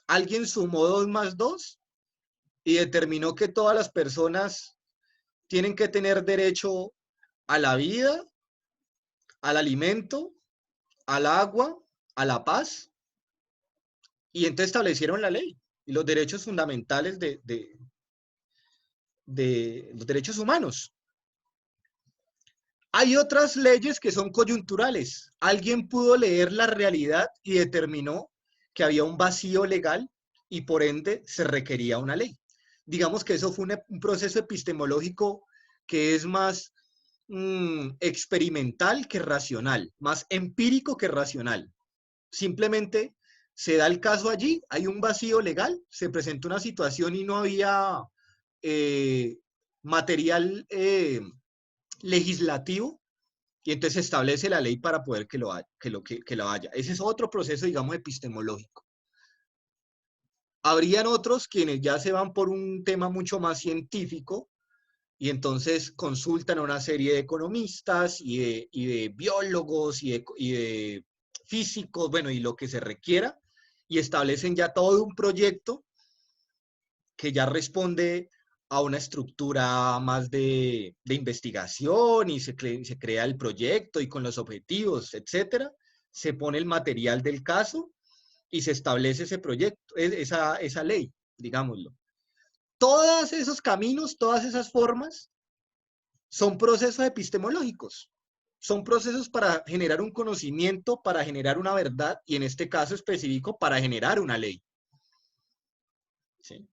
Alguien sumó 2 más 2 y determinó que todas las personas tienen que tener derecho a la vida, al alimento, al agua, a la paz, y entonces establecieron la ley y los derechos fundamentales de los derechos humanos. Hay otras leyes que son coyunturales. Alguien pudo leer la realidad y determinó que había un vacío legal y por ende se requería una ley. Digamos que eso fue un proceso epistemológico que es más experimental que racional, más empírico que racional. Simplemente se da el caso allí, hay un vacío legal, se presentó una situación y no había material legislativo, y entonces se establece la ley para poder que lo haya. Ese es otro proceso, digamos, epistemológico. Habrían otros quienes ya se van por un tema mucho más científico y entonces consultan a una serie de economistas y de biólogos y de físicos, bueno, y lo que se requiera, y establecen ya todo un proyecto que ya responde a una estructura más de investigación y se crea el proyecto y con los objetivos, etcétera, se pone el material del caso y se establece ese proyecto, esa ley, digámoslo. Todos esos caminos, todas esas formas son procesos epistemológicos. Son procesos para generar un conocimiento, para generar una verdad y en este caso específico para generar una ley. ¿Sí?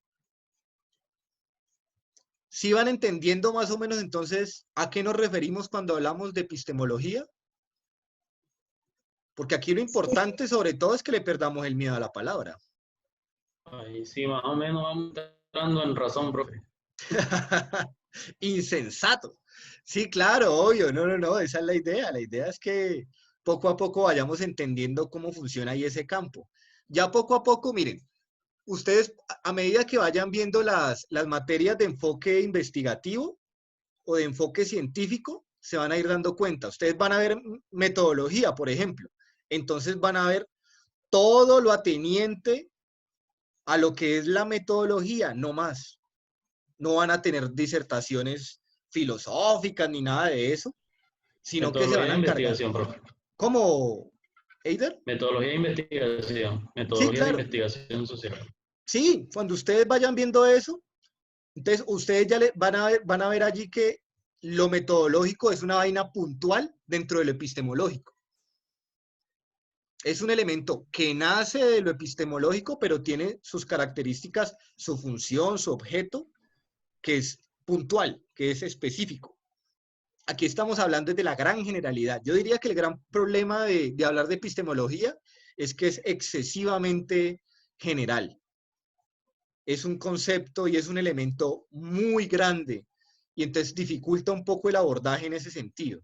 ¿Sí van entendiendo más o menos entonces a qué nos referimos cuando hablamos de epistemología? Porque aquí lo importante sobre todo es que le perdamos el miedo a la palabra. Ahí sí, más o menos vamos entrando en razón, profe. Insensato. Sí, claro, obvio. No, esa es la idea. La idea es que poco a poco vayamos entendiendo cómo funciona ahí ese campo. Ya poco a poco, miren, ustedes a medida que vayan viendo las materias de enfoque investigativo o de enfoque científico, se van a ir dando cuenta. Ustedes van a ver metodología, por ejemplo. Entonces van a ver todo lo ateniente a lo que es la metodología, no más. No van a tener disertaciones filosóficas ni nada de eso, sino que se van Metodología a de encargar. investigación, profe. ¿Cómo, Eider? Metodología de investigación. Sí, Metodología de claro. investigación social. Sí, cuando ustedes vayan viendo eso, entonces ustedes ya van a ver allí que lo metodológico es una vaina puntual dentro de lo epistemológico. Es un elemento que nace de lo epistemológico, pero tiene sus características, su función, su objeto, que es puntual, que es específico. Aquí estamos hablando de la gran generalidad. Yo diría que el gran problema de hablar de epistemología es que es excesivamente general. Es un concepto y es un elemento muy grande y entonces dificulta un poco el abordaje en ese sentido.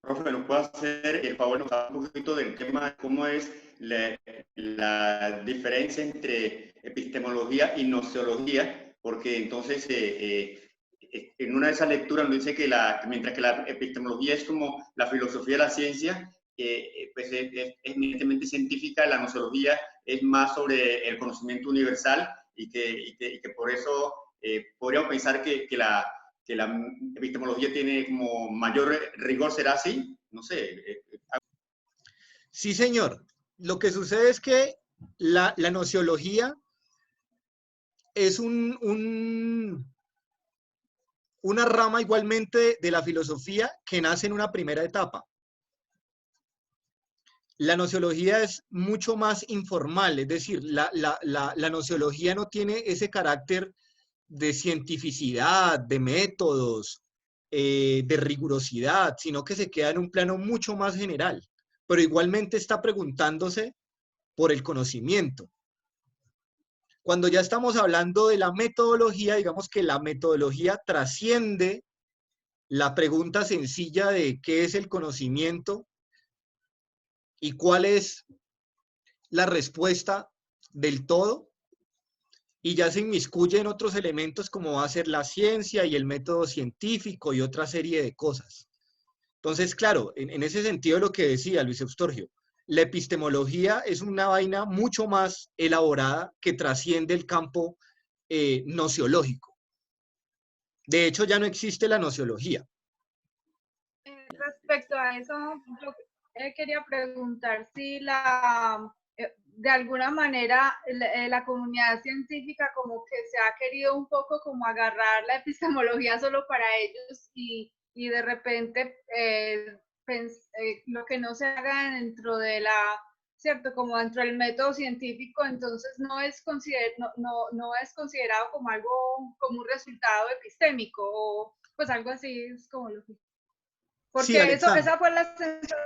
Profe, ¿nos puede hacer el favor de nos hablar un poquito del tema de cómo es la diferencia entre epistemología y gnoseología? Porque entonces en una de esas lecturas nos dice que mientras que la epistemología es como la filosofía de la ciencia, pues es eminentemente científica, la gnoseología es más sobre el conocimiento universal y que por eso podríamos pensar que la epistemología tiene como mayor rigor, ¿será así? No sé. Sí, señor. Lo que sucede es que la gnoseología es una rama igualmente de la filosofía que nace en una primera etapa. La gnoseología es mucho más informal, es decir, la gnoseología no tiene ese carácter de cientificidad, de métodos, de rigurosidad, sino que se queda en un plano mucho más general, pero igualmente está preguntándose por el conocimiento. Cuando ya estamos hablando de la metodología, digamos que la metodología trasciende la pregunta sencilla de qué es el conocimiento y cuál es la respuesta del todo, y ya se inmiscuye en otros elementos como va a ser la ciencia y el método científico y otra serie de cosas. Entonces, claro, en ese sentido lo que decía Luis Eustorgio, la epistemología es una vaina mucho más elaborada que trasciende el campo gnoseológico. De hecho, ya no existe la gnoseología. Respecto a eso, yo quería preguntar si de alguna manera la comunidad científica como que se ha querido un poco como agarrar la epistemología solo para ellos y de repente lo que no se haga dentro de ¿cierto? Como dentro del método científico, entonces no es considerado como algo, como un resultado epistémico o pues algo así es como lo que... Porque Sí, esa fue la sensación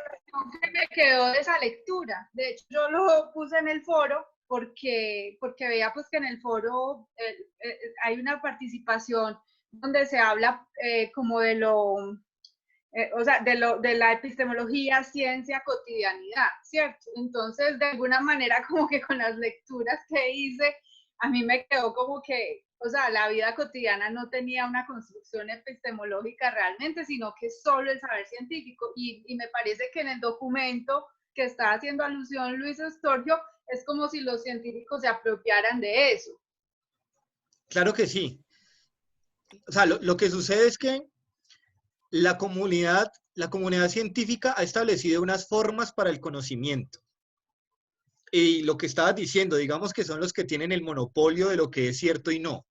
que me quedó de esa lectura. De hecho, yo lo puse en el foro porque veía pues que en el foro hay una participación donde se habla como de de la epistemología, ciencia, cotidianidad, ¿cierto? Entonces, de alguna manera, como que con las lecturas que hice, a mí me quedó como que, o sea, la vida cotidiana no tenía una construcción epistemológica realmente, sino que solo el saber científico. Y me parece que en el documento que está haciendo alusión Luis Eustorgio, es como si los científicos se apropiaran de eso. Claro que sí. O sea, lo que sucede es que la comunidad científica ha establecido unas formas para el conocimiento. Y lo que estabas diciendo, digamos que son los que tienen el monopolio de lo que es cierto y no.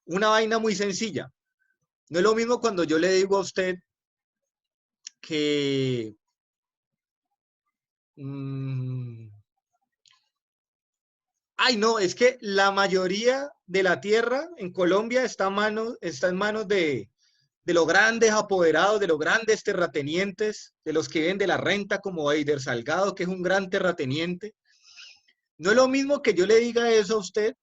Una vaina muy sencilla. No es lo mismo cuando yo le digo a usted que Ay, no, es que la mayoría de la tierra en Colombia está en manos de los grandes apoderados, de los grandes terratenientes, de los que viven de la renta, como Eider Salgado, que es un gran terrateniente. No es lo mismo que yo le diga eso a usted,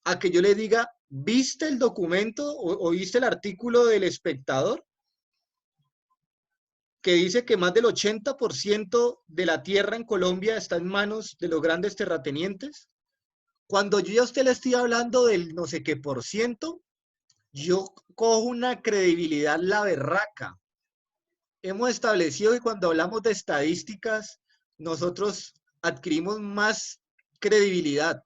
a que yo le diga, ¿viste el documento o viste el artículo del Espectador? Que dice que más del 80% de la tierra en Colombia está en manos de los grandes terratenientes. Cuando yo a usted le estoy hablando del no sé qué por ciento, yo cojo una credibilidad la berraca. Hemos establecido que cuando hablamos de estadísticas, nosotros adquirimos más credibilidad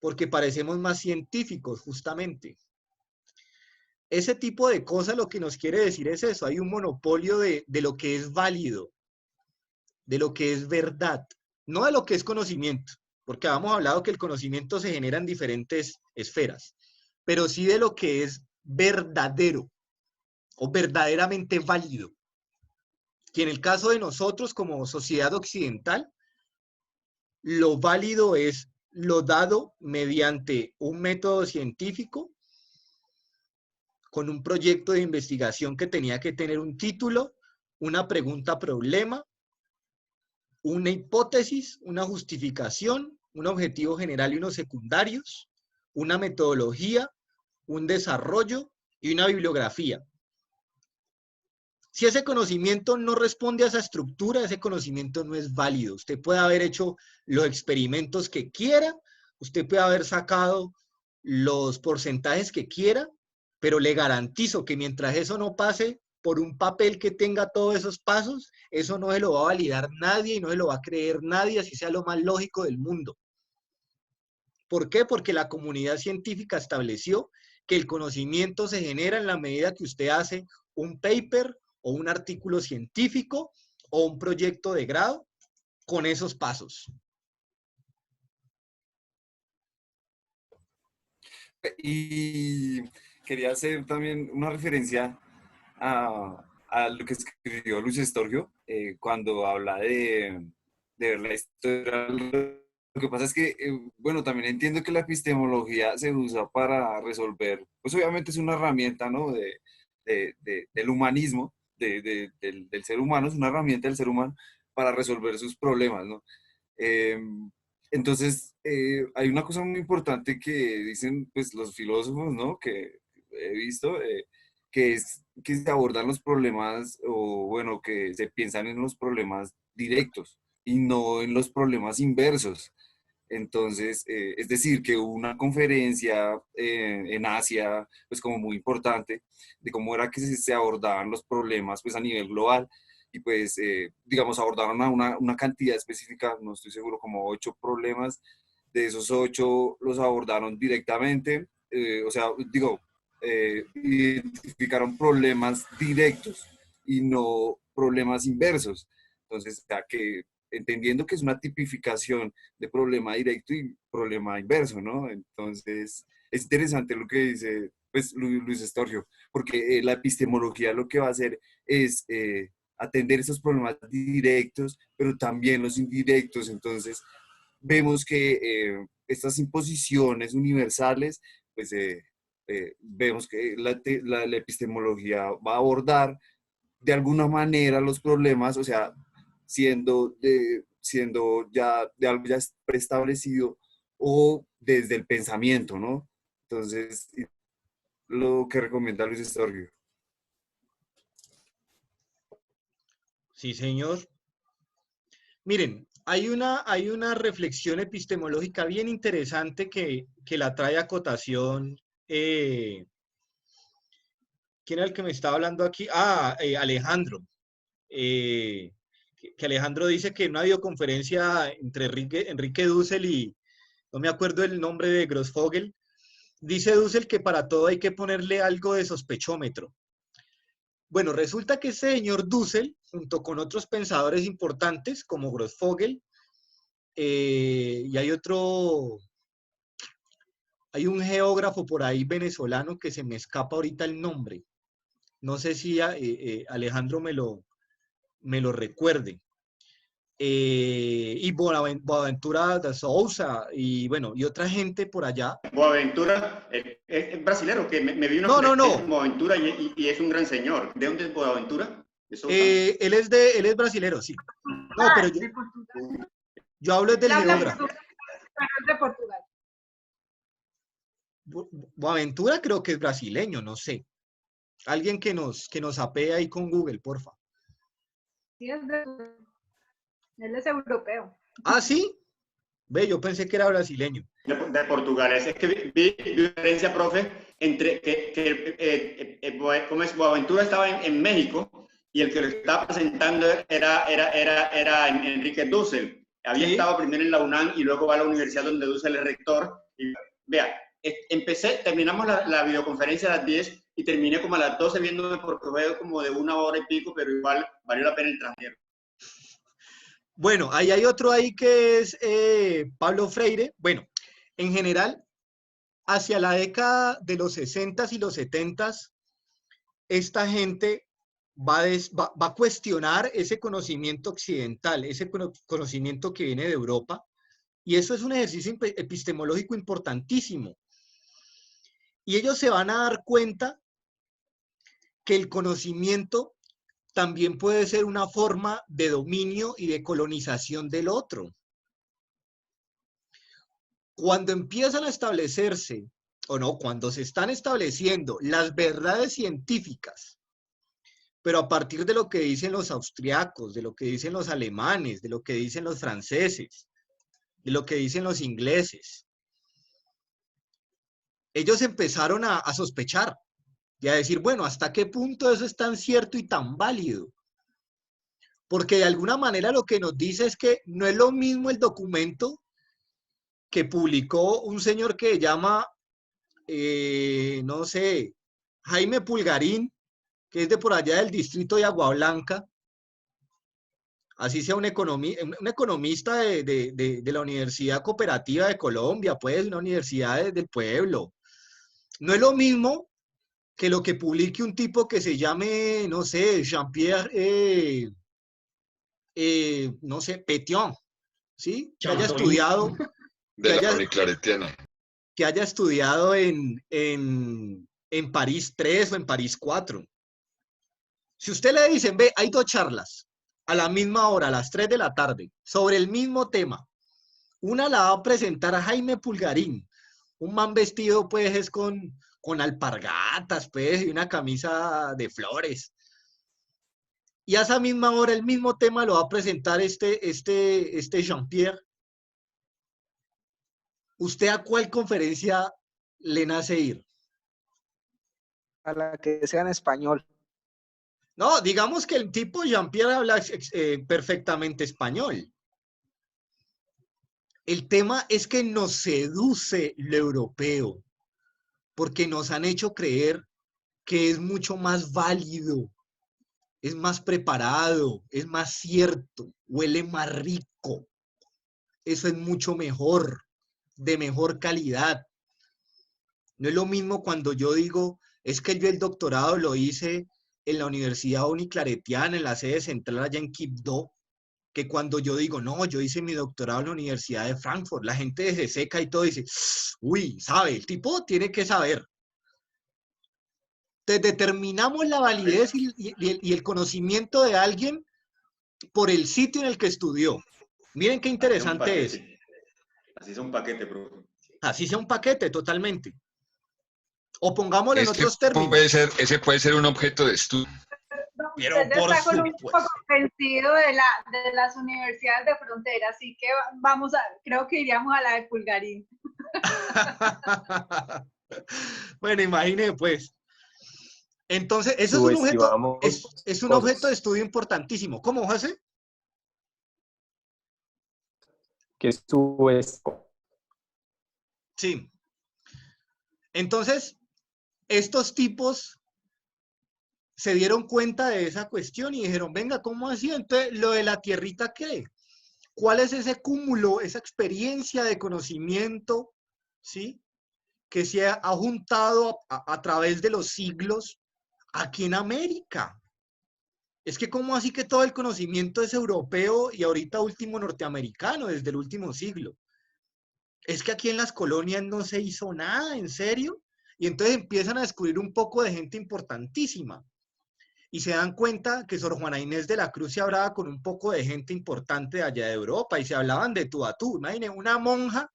porque parecemos más científicos, justamente. Ese tipo de cosas lo que nos quiere decir es eso, hay un monopolio de lo que es válido, de lo que es verdad, no de lo que es conocimiento, porque habíamos hablado que el conocimiento se genera en diferentes esferas, pero sí de lo que es verdadero o verdaderamente válido. Que en el caso de nosotros como sociedad occidental, lo válido es lo dado mediante un método científico con un proyecto de investigación que tenía que tener un título, una pregunta-problema, una hipótesis, una justificación, un objetivo general y unos secundarios, una metodología, un desarrollo y una bibliografía. Si ese conocimiento no responde a esa estructura, ese conocimiento no es válido. Usted puede haber hecho los experimentos que quiera, usted puede haber sacado los porcentajes que quiera, pero le garantizo que mientras eso no pase por un papel que tenga todos esos pasos, eso no se lo va a validar nadie y no se lo va a creer nadie, así sea lo más lógico del mundo. ¿Por qué? Porque la comunidad científica estableció que el conocimiento se genera en la medida que usted hace un paper o un artículo científico o un proyecto de grado con esos pasos. Y quería hacer también una referencia a lo que escribió Luis Estorgio cuando habla de ver la historia. Lo que pasa es que, bueno, también entiendo que la epistemología se usa para resolver, pues obviamente es una herramienta, ¿no? Del humanismo, del ser humano, es una herramienta del ser humano para resolver sus problemas, ¿no? Entonces, hay una cosa muy importante que dicen pues, los filósofos, ¿no? Que he visto, que es que se abordan los problemas, o bueno, que se piensan en los problemas directos y no en los problemas inversos. Entonces, es decir, que hubo una conferencia en Asia, pues como muy importante, de cómo era que se abordaban los problemas pues a nivel global, y pues, digamos, abordaron a una cantidad específica, no estoy seguro, como 8 problemas. De esos 8 los abordaron directamente, o sea, digo, identificaron problemas directos y no problemas inversos. Entonces, o sea, que entendiendo que es una tipificación de problema directo y problema inverso, ¿no? Entonces, es interesante lo que dice pues, Luis Estorgio, porque la epistemología lo que va a hacer es atender esos problemas directos, pero también los indirectos. Entonces, vemos que estas imposiciones universales, pues vemos que la epistemología va a abordar de alguna manera los problemas, o sea, siendo ya de algo ya preestablecido o desde el pensamiento, ¿no? Entonces, lo que recomienda Luis Estorgio. Sí, señor. Miren, hay una reflexión epistemológica bien interesante que la trae a cotación. ¿Quién era el que me estaba hablando aquí? Alejandro. Que Alejandro dice que en una videoconferencia entre Enrique Dussel y, no me acuerdo el nombre de Grossfogel, dice Dussel que para todo hay que ponerle algo de sospechómetro. Bueno, resulta que ese señor Dussel, junto con otros pensadores importantes como Grossfogel, y hay un geógrafo por ahí venezolano que se me escapa ahorita el nombre. No sé si Alejandro me lo recuerde. y Boaventura da Souza, y bueno, y otra gente por allá. Boaventura es brasilero, que me vi una No. con Boaventura y es un gran señor. ¿De dónde es Boaventura? ¿De Souza? Él es brasilero, sí. No, pero yo hablo del geógrafo. De Portugal. Boaventura creo que es brasileño, no sé. Alguien que nos apee ahí con Google, porfa. Sí, él es europeo. Ah, ¿sí? Ve, yo pensé que era brasileño. De Portugal. Es que vi diferencia, profe, entre ¿cómo es? Boaventura estaba en México y el que lo estaba presentando era Enrique Dussel. Había estado primero en la UNAM y luego va a la universidad donde Dussel es rector. Y, vea, terminamos la videoconferencia a las 10 y terminé como a las 12 viéndome porque fue como de 1 hora y pico, pero igual valió la pena el trasero. Bueno, ahí hay otro ahí que es Pablo Freire. Bueno, en general, hacia la década de los 60s y los 70s, esta gente va a cuestionar ese conocimiento occidental, ese conocimiento que viene de Europa, y eso es un ejercicio epistemológico importantísimo. Y ellos se van a dar cuenta que el conocimiento también puede ser una forma de dominio y de colonización del otro. Cuando empiezan a establecerse, o no, cuando se están estableciendo las verdades científicas, pero a partir de lo que dicen los austriacos, de lo que dicen los alemanes, de lo que dicen los franceses, de lo que dicen los ingleses, ellos empezaron a sospechar y a decir, bueno, ¿hasta qué punto eso es tan cierto y tan válido? Porque de alguna manera lo que nos dice es que no es lo mismo el documento que publicó un señor que se llama, no sé, Jaime Pulgarín, que es de por allá del distrito de Agua Blanca, así sea un economista de la Universidad Cooperativa de Colombia, pues, una universidad del pueblo. No es lo mismo que lo que publique un tipo que se llame, no sé, Jean-Pierre, no sé, Pétion, ¿sí? Que haya estudiado... De la Uniclaretiana. Que haya estudiado en París 3 o en París 4. Si usted le dicen, ve, hay 2 charlas a la misma hora, a las 3 de la tarde, sobre el mismo tema. Una la va a presentar a Jaime Pulgarín, un man vestido pues es con alpargatas pues y una camisa de flores. Y a esa misma hora el mismo tema lo va a presentar este Jean-Pierre. ¿Usted a cuál conferencia le nace ir? A la que sea en español. No, digamos que el tipo Jean-Pierre habla perfectamente español. El tema es que nos seduce lo europeo, porque nos han hecho creer que es mucho más válido, es más preparado, es más cierto, huele más rico. Eso es mucho mejor, de mejor calidad. No es lo mismo cuando yo digo, es que yo el doctorado lo hice en la Universidad Uniclaretiana, en la sede central allá en Quibdó, que cuando yo digo, no, yo hice mi doctorado en la Universidad de Frankfurt, la gente se seca y todo dice, uy, sabe, el tipo tiene que saber. Entonces determinamos la validez y el conocimiento de alguien por el sitio en el que estudió. Miren qué interesante es. Así es un paquete, profe. Así sea un paquete, totalmente. O pongámoslo en otros términos. Ese puede ser un objeto de estudio. Pero Usted por está con un supuesto. poco convencido de las universidades de frontera, así que creo que iríamos a la de Pulgarín. Bueno, imagine pues. Entonces, eso es un objeto de estudio importantísimo. ¿Cómo, José? Que Sí. Entonces, estos tipos se dieron cuenta de esa cuestión y dijeron, venga, ¿cómo así? Entonces, ¿lo de la tierrita qué? ¿Cuál es ese cúmulo, esa experiencia de conocimiento, ¿sí? Que se ha juntado a través de los siglos aquí en América? Es que ¿cómo así que todo el conocimiento es europeo y ahorita último norteamericano desde el último siglo? Es que aquí en las colonias no se hizo nada, ¿en serio? Y entonces empiezan a descubrir un poco de gente importantísima. Y se dan cuenta que Sor Juana Inés de la Cruz se hablaba con un poco de gente importante de allá de Europa y se hablaban de tú a tú. Imagínense, una monja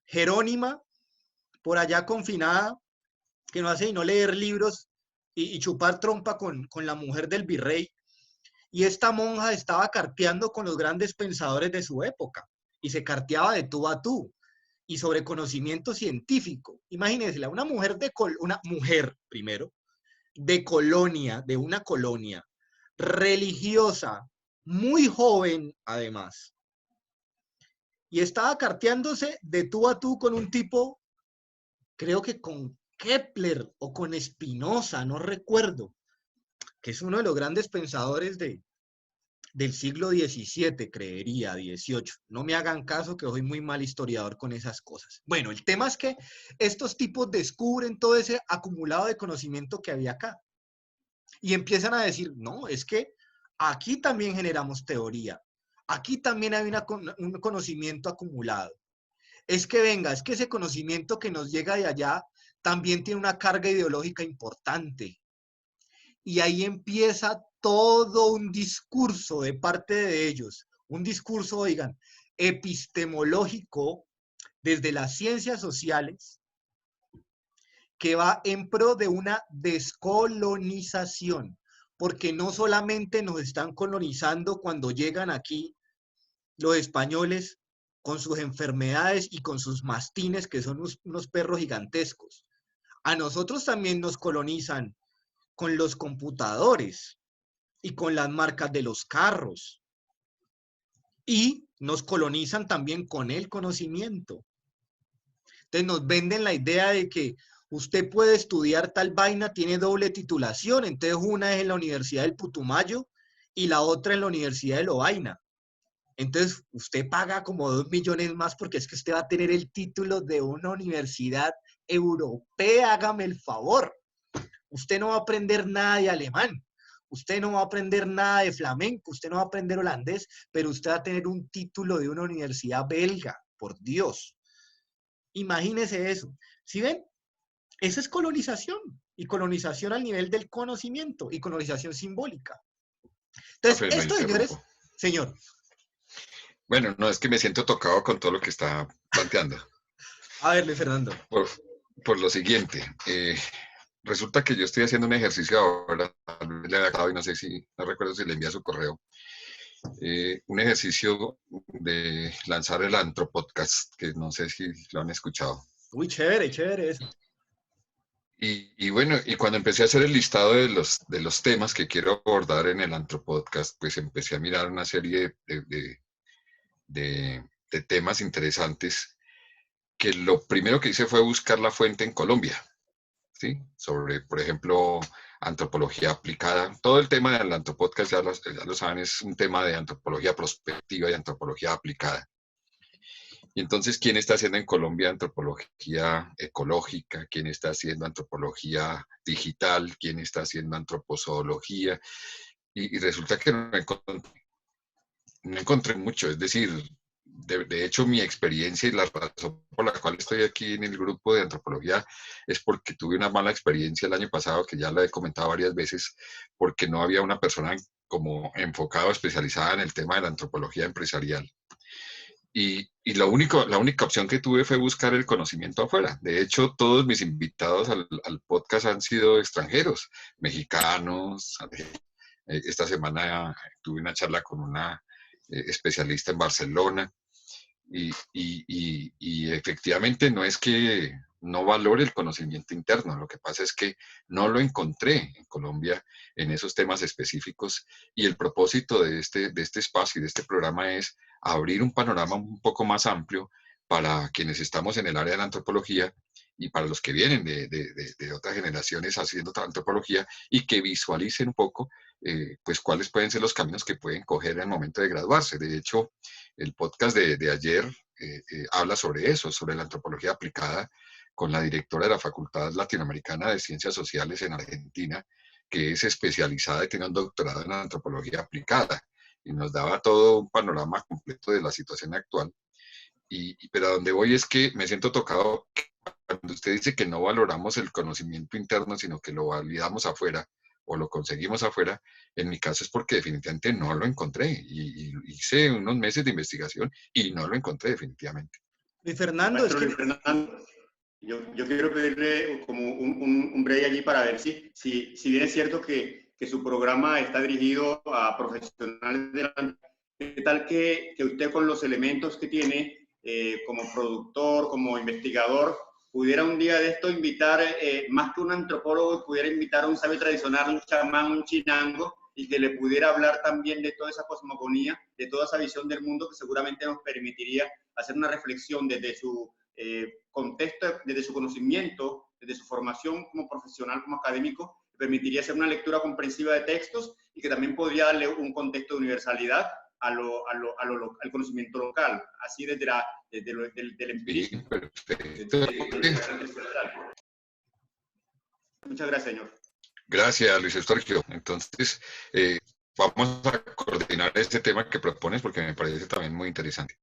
jerónima por allá confinada que no hace sino leer libros y chupar trompa con la mujer del virrey. Y esta monja estaba carteando con los grandes pensadores de su época y se carteaba de tú a tú y sobre conocimiento científico. Imagínense, una mujer una mujer primero de colonia, de una colonia religiosa, muy joven además, y estaba carteándose de tú a tú con un tipo, creo que con Kepler o con Spinoza, no recuerdo, que es uno de los grandes pensadores del siglo XVII, creería, XVIII. No me hagan caso que soy muy mal historiador con esas cosas. Bueno, el tema es que estos tipos descubren todo ese acumulado de conocimiento que había acá. Y empiezan a decir, no, es que aquí también generamos teoría. Aquí también hay un conocimiento acumulado. Es que venga, es que ese conocimiento que nos llega de allá también tiene una carga ideológica importante. Y ahí empieza todo un discurso de parte de ellos, un discurso, oigan, epistemológico desde las ciencias sociales, que va en pro de una descolonización, porque no solamente nos están colonizando cuando llegan aquí los españoles con sus enfermedades y con sus mastines, que son unos perros gigantescos. A nosotros también nos colonizan con los computadores y con las marcas de los carros. Y nos colonizan también con el conocimiento. Entonces nos venden la idea de que usted puede estudiar tal vaina, tiene doble titulación, entonces una es en la Universidad del Putumayo y la otra en la Universidad de Lovaina. Entonces usted paga como 2 millones más porque es que usted va a tener el título de una universidad europea, hágame el favor. Usted no va a aprender nada de alemán, usted no va a aprender nada de flamenco, usted no va a aprender holandés, pero usted va a tener un título de una universidad belga, por Dios. Imagínese eso. ¿Sí ven? Esa es colonización, y colonización al nivel del conocimiento, y colonización simbólica. Entonces, esto, señores, señor. Bueno, no, es que me siento tocado con todo lo que está planteando. A ver, Luis Fernando. Por lo siguiente, resulta que yo estoy haciendo un ejercicio ahora, le he dado y no sé si, no recuerdo si le envía su correo, un ejercicio de lanzar el Antropodcast, que no sé si lo han escuchado. Uy, chévere, chévere eso. Y bueno, y cuando empecé a hacer el listado de los temas que quiero abordar en el Antropodcast, pues empecé a mirar una serie de temas interesantes, que lo primero que hice fue buscar la fuente en Colombia, ¿sí? Sobre, por ejemplo, antropología aplicada. Todo el tema del Antropodcast, ya lo saben, es un tema de antropología prospectiva y antropología aplicada. Y entonces, ¿quién está haciendo en Colombia antropología ecológica? ¿Quién está haciendo antropología digital? ¿Quién está haciendo antropozoología? Y resulta que no encontré mucho. Es decir, de hecho, mi experiencia y la razón por la cual estoy aquí en el grupo de antropología es porque tuve una mala experiencia el año pasado, que ya la he comentado varias veces, porque no había una persona como enfocada o especializada en el tema de la antropología empresarial. Y la única opción que tuve fue buscar el conocimiento afuera. De hecho, todos mis invitados al podcast han sido extranjeros, mexicanos. Esta semana tuve una charla con una especialista en Barcelona. Y efectivamente no es que no valore el conocimiento interno, lo que pasa es que no lo encontré en Colombia en esos temas específicos, y el propósito de este espacio y de este programa es abrir un panorama un poco más amplio para quienes estamos en el área de la antropología y para los que vienen de otras generaciones haciendo antropología, y que visualicen un poco pues cuáles pueden ser los caminos que pueden coger en el momento de graduarse. De hecho, el podcast de ayer habla sobre eso, sobre la antropología aplicada, con la directora de la Facultad Latinoamericana de Ciencias Sociales en Argentina, que es especializada y tiene un doctorado en antropología aplicada, y nos daba todo un panorama completo de la situación actual. Pero a donde voy es que me siento tocado cuando usted dice que no valoramos el conocimiento interno, sino que lo validamos afuera o lo conseguimos afuera. En mi caso es porque definitivamente no lo encontré, y hice unos meses de investigación y no lo encontré definitivamente. Luis Fernando, es que... Luis Fernando, yo quiero pedirle como un break allí para ver si bien es cierto que su programa está dirigido a profesionales de la... ¿Qué tal que usted, con los elementos que tiene como productor, como investigador, pudiera un día de esto invitar, más que un antropólogo, pudiera invitar a un sabio tradicional, un chamán, un chinango, y que le pudiera hablar también de toda esa cosmogonía, de toda esa visión del mundo que seguramente nos permitiría hacer una reflexión desde su contexto, desde su conocimiento, desde su formación como profesional, como académico, permitiría hacer una lectura comprensiva de textos y que también podría darle un contexto de universalidad al conocimiento local, así desde del empirismo. Muchas gracias, señor. Gracias, Luis Estorgio. Entonces, vamos a coordinar este tema que propones porque me parece también muy interesante.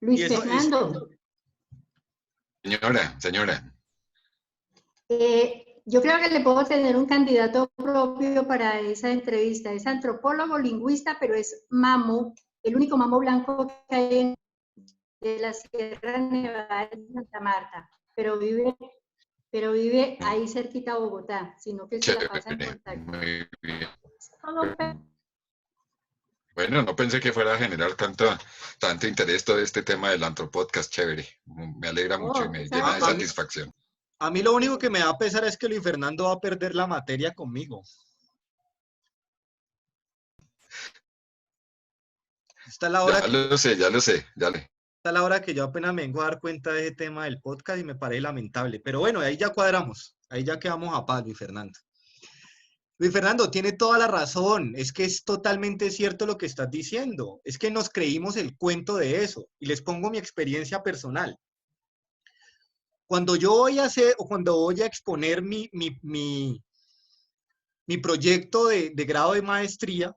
Luis Fernando. Señora. Yo creo que le puedo tener un candidato propio para esa entrevista. Es antropólogo, lingüista, pero es mamo, el único mamo blanco que hay de la Sierra Nevada de Santa Marta, pero vive ahí cerquita a Bogotá, sino que se la pasa en contacto. Muy bien. Bueno, no pensé que fuera a generar tanto interés todo este tema del antropodcast. Chévere. Me alegra mucho y me llena de satisfacción. A mí lo único que me da pesar es que Luis Fernando va a perder la materia conmigo. Esta es la hora Ya lo sé. Esta es la hora que yo apenas me vengo a dar cuenta de ese tema del podcast y me parece lamentable. Pero bueno, ahí ya cuadramos. Ahí ya quedamos a paz, Luis Fernando. Luis Fernando, tiene toda la razón. Es que es totalmente cierto lo que estás diciendo. Es que nos creímos el cuento de eso. Y les pongo mi experiencia personal. Cuando yo voy a hacer, o cuando voy a exponer mi proyecto de grado de maestría,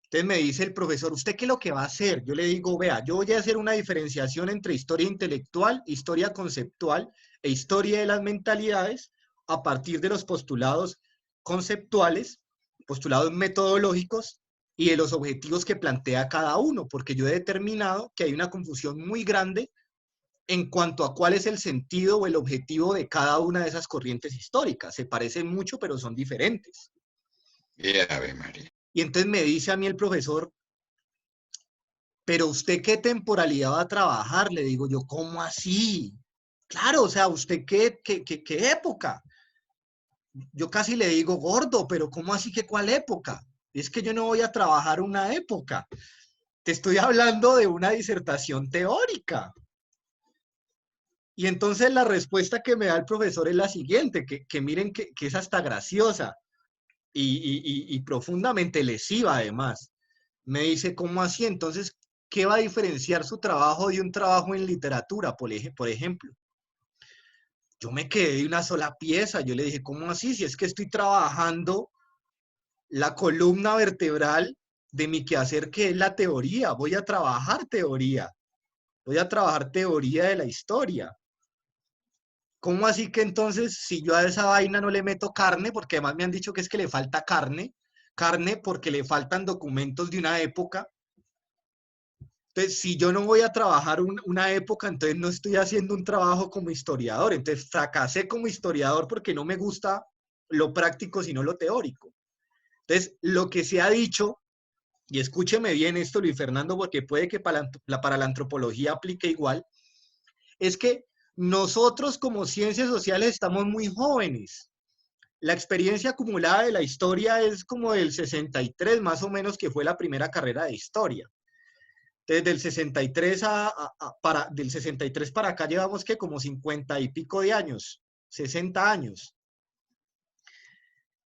entonces me dice el profesor, ¿usted qué es lo que va a hacer? Yo le digo, vea, yo voy a hacer una diferenciación entre historia intelectual, historia conceptual e historia de las mentalidades a partir de los postulados conceptuales, postulados metodológicos y de los objetivos que plantea cada uno, porque yo he determinado que hay una confusión muy grande en cuanto a cuál es el sentido o el objetivo de cada una de esas corrientes históricas. Se parecen mucho, pero son diferentes. Ave María. Y entonces me dice a mí el profesor, ¿pero usted qué temporalidad va a trabajar? Le digo yo, ¿cómo así? Claro, o sea, ¿usted qué época? Yo casi le digo, gordo, pero ¿cómo así que cuál época? Es que yo no voy a trabajar una época. Te estoy hablando de una disertación teórica. Y entonces la respuesta que me da el profesor es la siguiente, que miren que es hasta graciosa y profundamente lesiva además. Me dice, ¿cómo así? Entonces, ¿qué va a diferenciar su trabajo de un trabajo en literatura, por ejemplo? Yo me quedé de una sola pieza. Yo le dije, ¿cómo así? Si es que estoy trabajando la columna vertebral de mi quehacer, que es la teoría. Voy a trabajar teoría. Voy a trabajar teoría de la historia. ¿Cómo así que entonces, si yo a esa vaina no le meto carne, porque además me han dicho que es que le falta carne porque le faltan documentos de una época? Entonces, si yo no voy a trabajar una época, entonces no estoy haciendo un trabajo como historiador. Entonces, fracasé como historiador porque no me gusta lo práctico, sino lo teórico. Entonces, lo que se ha dicho, y escúcheme bien esto, Luis Fernando, porque puede que para la antropología aplique igual, es que nosotros como ciencias sociales estamos muy jóvenes. La experiencia acumulada de la historia es como del 63, más o menos, que fue la primera carrera de historia. Entonces, del 63 del 63 para acá llevamos que como 50 y pico de años, 60 años.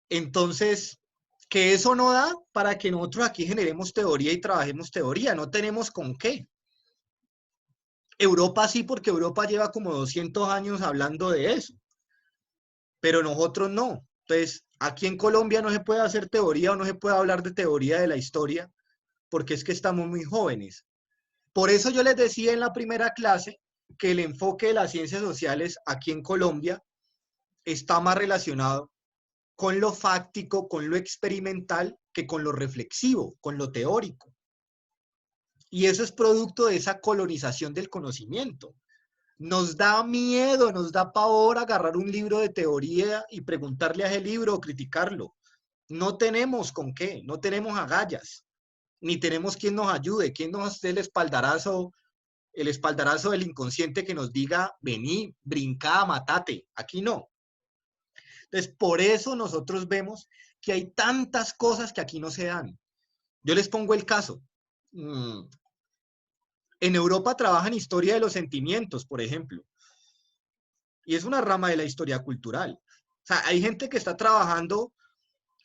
Entonces, que eso no da para que nosotros aquí generemos teoría y trabajemos teoría, no tenemos con qué. Europa sí, porque Europa lleva como 200 años hablando de eso, pero nosotros no. Entonces, Aquí en Colombia no se puede hacer teoría o no se puede hablar de teoría de la historia porque es que estamos muy jóvenes. Por eso yo les decía en la primera clase que el enfoque de las ciencias sociales aquí en Colombia está más relacionado con lo fáctico, con lo experimental, que con lo reflexivo, con lo teórico. Y eso es producto de esa colonización del conocimiento. Nos da miedo, nos da pavor agarrar un libro de teoría y preguntarle a ese libro o criticarlo. No tenemos con qué, no tenemos agallas, ni tenemos quien nos ayude, quien nos dé el espaldarazo del inconsciente que nos diga, vení, brincá, matate. Aquí no. Entonces, por eso nosotros vemos que hay tantas cosas que aquí no se dan. Yo les pongo el caso. En Europa trabajan historia de los sentimientos, por ejemplo. Y es una rama de la historia cultural. O sea, hay gente que está trabajando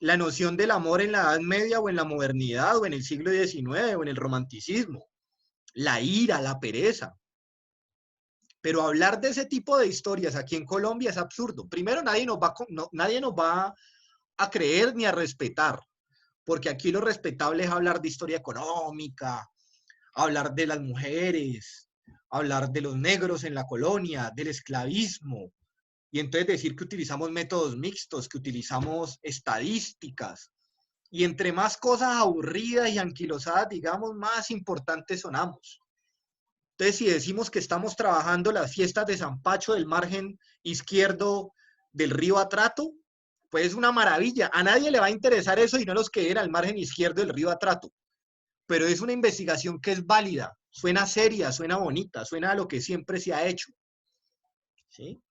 la noción del amor en la Edad Media o en la modernidad o en el siglo XIX o en el romanticismo. La ira, la pereza. Pero hablar de ese tipo de historias aquí en Colombia es absurdo. Primero, nadie nos va a creer ni a respetar, porque aquí lo respetable es hablar de historia económica, hablar de las mujeres, hablar de los negros en la colonia, del esclavismo, y entonces decir que utilizamos métodos mixtos, que utilizamos estadísticas, y entre más cosas aburridas y anquilosadas, digamos, más importantes sonamos. Entonces, si decimos que estamos trabajando las fiestas de San Pacho del margen izquierdo del río Atrato, pues es una maravilla. A nadie le va a interesar eso y no los que viven al margen izquierdo del río Atrato. Pero es una investigación que es válida, suena seria, suena bonita, suena a lo que siempre se ha hecho. ¿Sí?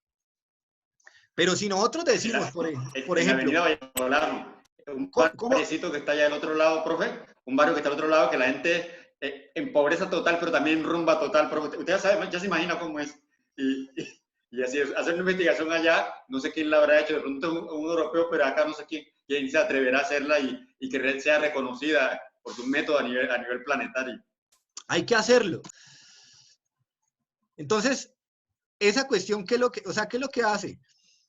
Pero si nosotros decimos, por ejemplo... En la avenida Valladolid, un barriecito que está allá del otro lado, profe, un barrio que está al otro lado, que la gente en pobreza total, pero también en rumba total, pero usted ya sabe, ya se imagina cómo es. Y así es, hacer una investigación allá, no sé quién la habrá hecho, de pronto un europeo, pero acá no sé quién se atreverá a hacerla y que sea reconocida por su método a nivel planetario. Hay que hacerlo. Entonces, esa cuestión, ¿qué es lo que hace?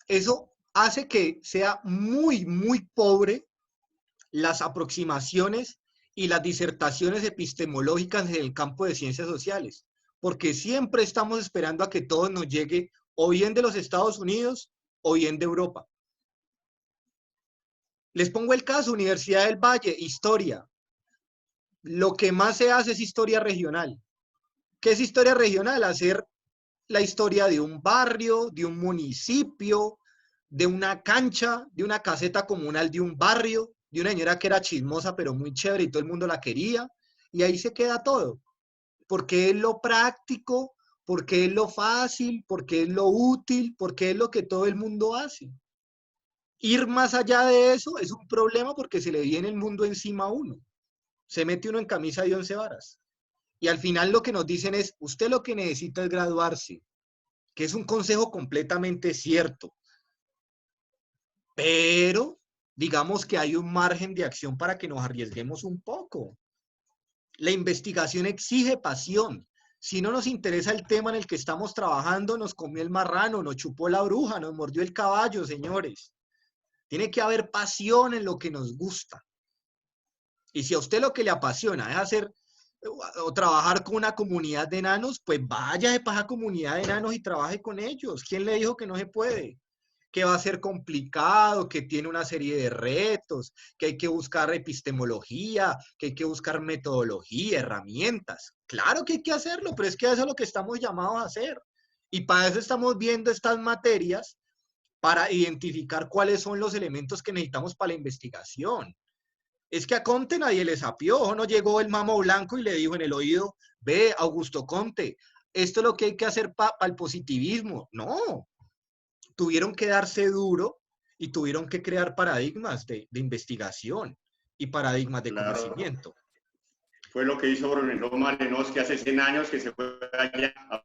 Eso hace que sea muy, muy pobre las aproximaciones y las disertaciones epistemológicas en el campo de ciencias sociales, porque siempre estamos esperando a que todo nos llegue o bien de los Estados Unidos o bien de Europa. Les pongo el caso, Universidad del Valle, historia. Lo que más se hace es historia regional. ¿Qué es historia regional? Hacer la historia de un barrio, de un municipio, de una cancha, de una caseta comunal de un barrio, de una señora que era chismosa pero muy chévere y todo el mundo la quería, y ahí se queda todo. Porque es lo práctico, porque es lo fácil, porque es lo útil, porque es lo que todo el mundo hace. Ir más allá de eso es un problema porque se le viene el mundo encima a uno. Se mete uno en camisa de 11 varas. Y al final lo que nos dicen es, usted lo que necesita es graduarse, que es un consejo completamente cierto. Pero digamos que hay un margen de acción para que nos arriesguemos un poco. La investigación exige pasión. Si no nos interesa el tema en el que estamos trabajando, nos comió el marrano, nos chupó la bruja, nos mordió el caballo, señores. Tiene que haber pasión en lo que nos gusta. Y si a usted lo que le apasiona es hacer o trabajar con una comunidad de enanos, pues váyase para esa comunidad de enanos y trabaje con ellos. ¿Quién le dijo que no se puede? Que va a ser complicado, que tiene una serie de retos, que hay que buscar epistemología, que hay que buscar metodología, herramientas. Claro que hay que hacerlo, pero es que eso es lo que estamos llamados a hacer. Y para eso estamos viendo estas materias, para identificar cuáles son los elementos que necesitamos para la investigación. Es que a Comte nadie le sapió, no llegó el mamo blanco y le dijo en el oído, ve, Augusto Comte, esto es lo que hay que hacer para el positivismo. No, tuvieron que darse duro y tuvieron que crear paradigmas de investigación y paradigmas de conocimiento. Fue lo que hizo Bronislaw Malinowski hace 100 años, que se fue allá a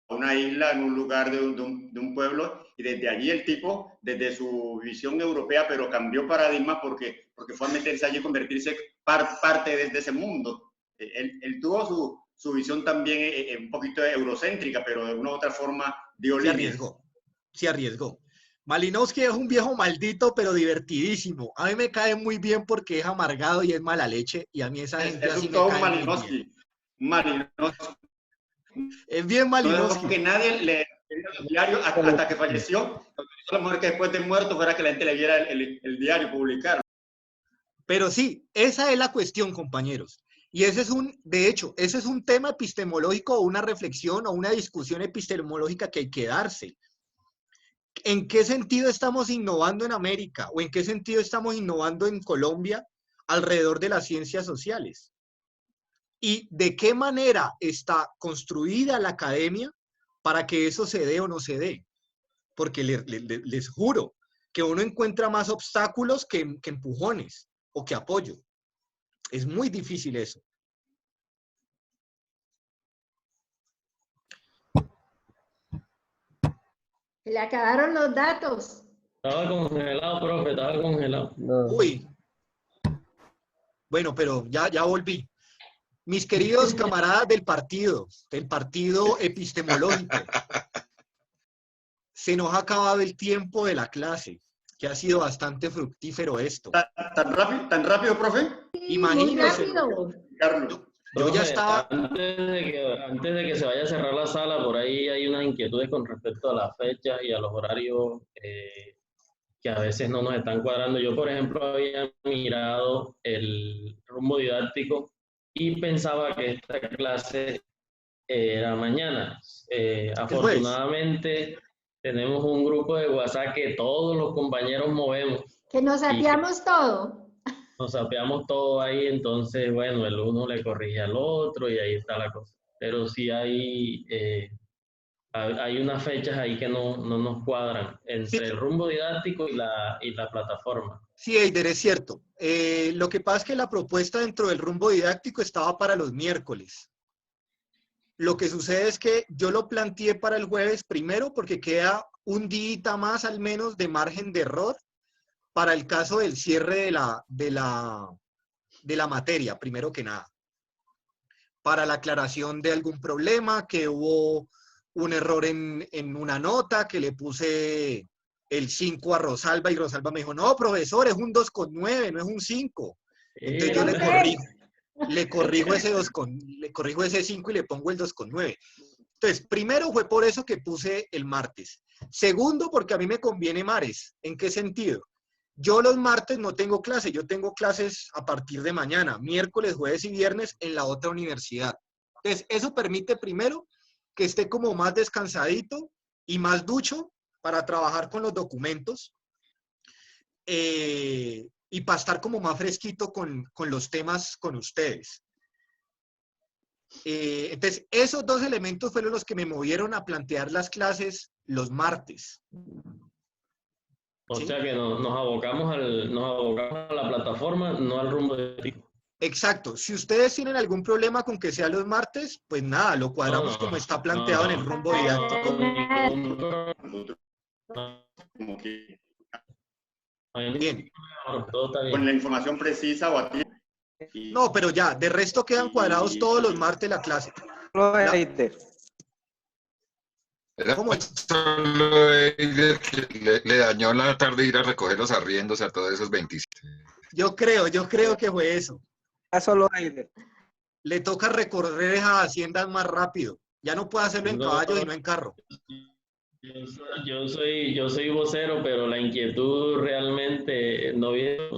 una isla, en un lugar de un pueblo, y desde allí el tipo, desde su visión europea, pero cambió paradigma porque fue a meterse allí y convertirse parte de ese mundo. Él tuvo su visión también un poquito eurocéntrica, pero de una u otra forma dio líneas. Se arriesgó. Malinowski es un viejo maldito, pero divertidísimo. A mí me cae muy bien porque es amargado y es mala leche, y a mí esa gente Es así un me todo cae muy bien. Malinowski. Malinowski. Es bien No dejó Malinowski. que nadie le viera el diario hasta que falleció. A lo mejor que después de muerto fuera que la gente le viera el diario publicar. Pero sí, esa es la cuestión, compañeros. Y ese es de hecho, ese es un tema epistemológico o una reflexión o una discusión epistemológica que hay que darse. ¿En qué sentido estamos innovando en América o en qué sentido estamos innovando en Colombia alrededor de las ciencias sociales? ¿Y de qué manera está construida la academia para que eso se dé o no se dé? Porque les juro que uno encuentra más obstáculos que empujones o que apoyo. Es muy difícil eso. Se le acabaron los datos. Estaba congelado, profe, estaba congelado. No. Uy. Bueno, pero ya volví. Mis queridos camaradas del partido epistemológico, se nos ha acabado el tiempo de la clase, que ha sido bastante fructífero esto. ¿Tan rápido, profe? Imagínense. Muy rápido. Carlos. Yo ya Profe, estaba... Antes de que se vaya a cerrar la sala, por ahí hay unas inquietudes con respecto a las fechas y a los horarios que a veces no nos están cuadrando. Yo, por ejemplo, había mirado el rumbo didáctico y pensaba que esta clase era mañana. Afortunadamente, tenemos un grupo de WhatsApp que todos los compañeros movemos. Que nos sapeamos todo. Nos sapeamos todo ahí, entonces, bueno, el uno le corrige al otro y ahí está la cosa. Pero sí hay unas fechas ahí que no nos cuadran entre el rumbo didáctico y la plataforma. Sí, Eider, es cierto. Lo que pasa es que la propuesta dentro del rumbo didáctico estaba para los miércoles. Lo que sucede es que yo lo planteé para el jueves primero porque queda un día más al menos de margen de error para el caso del cierre de la materia, primero que nada. Para la aclaración de algún problema, que hubo un error en una nota, que le puse el 5 a Rosalba y Rosalba me dijo, no, profesor, es un 2,9, no es un 5. Entonces yo le corrijo ese 5 y le pongo el 2,9. Entonces, primero fue por eso que puse el martes. Segundo, porque a mí me conviene Mares. ¿En qué sentido? Yo los martes no tengo clase, yo tengo clases a partir de mañana, miércoles, jueves y viernes en la otra universidad. Entonces, eso permite primero que esté como más descansadito y más ducho para trabajar con los documentos y para estar como más fresquito con los temas con ustedes. Entonces, esos dos elementos fueron los que me movieron a plantear las clases los martes. O ¿Sí? sea que nos abocamos a la plataforma, no al rumbo didáctico. Exacto. Si ustedes tienen algún problema con que sea los martes, pues nada, lo cuadramos como está planteado en el rumbo didáctico. Bien. Todo está bien. Con la información precisa o a tiempo. No, pero ya, de resto quedan cuadrados todos los martes la clase. Era solo Eider que le dañó la tarde ir a recoger los arriendos a todos esos 27. Yo creo que fue eso. Solo Eider. Le toca recorrer esas haciendas más rápido. Ya no puede hacerlo en caballo sino en carro. Yo soy vocero, pero la inquietud realmente no viene.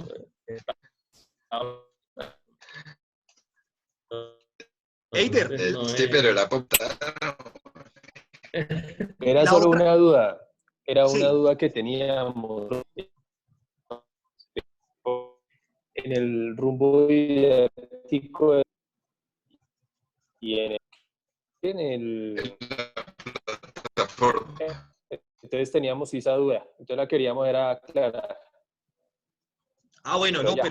Eider. Sí, pero era apuntada. Era La solo otra- una duda. Era Sí. una duda que teníamos en el rumbo didáctico y en el Plataforma. entonces teníamos esa duda. Entonces la queríamos era aclarar. Ah, bueno, Pero no, ya.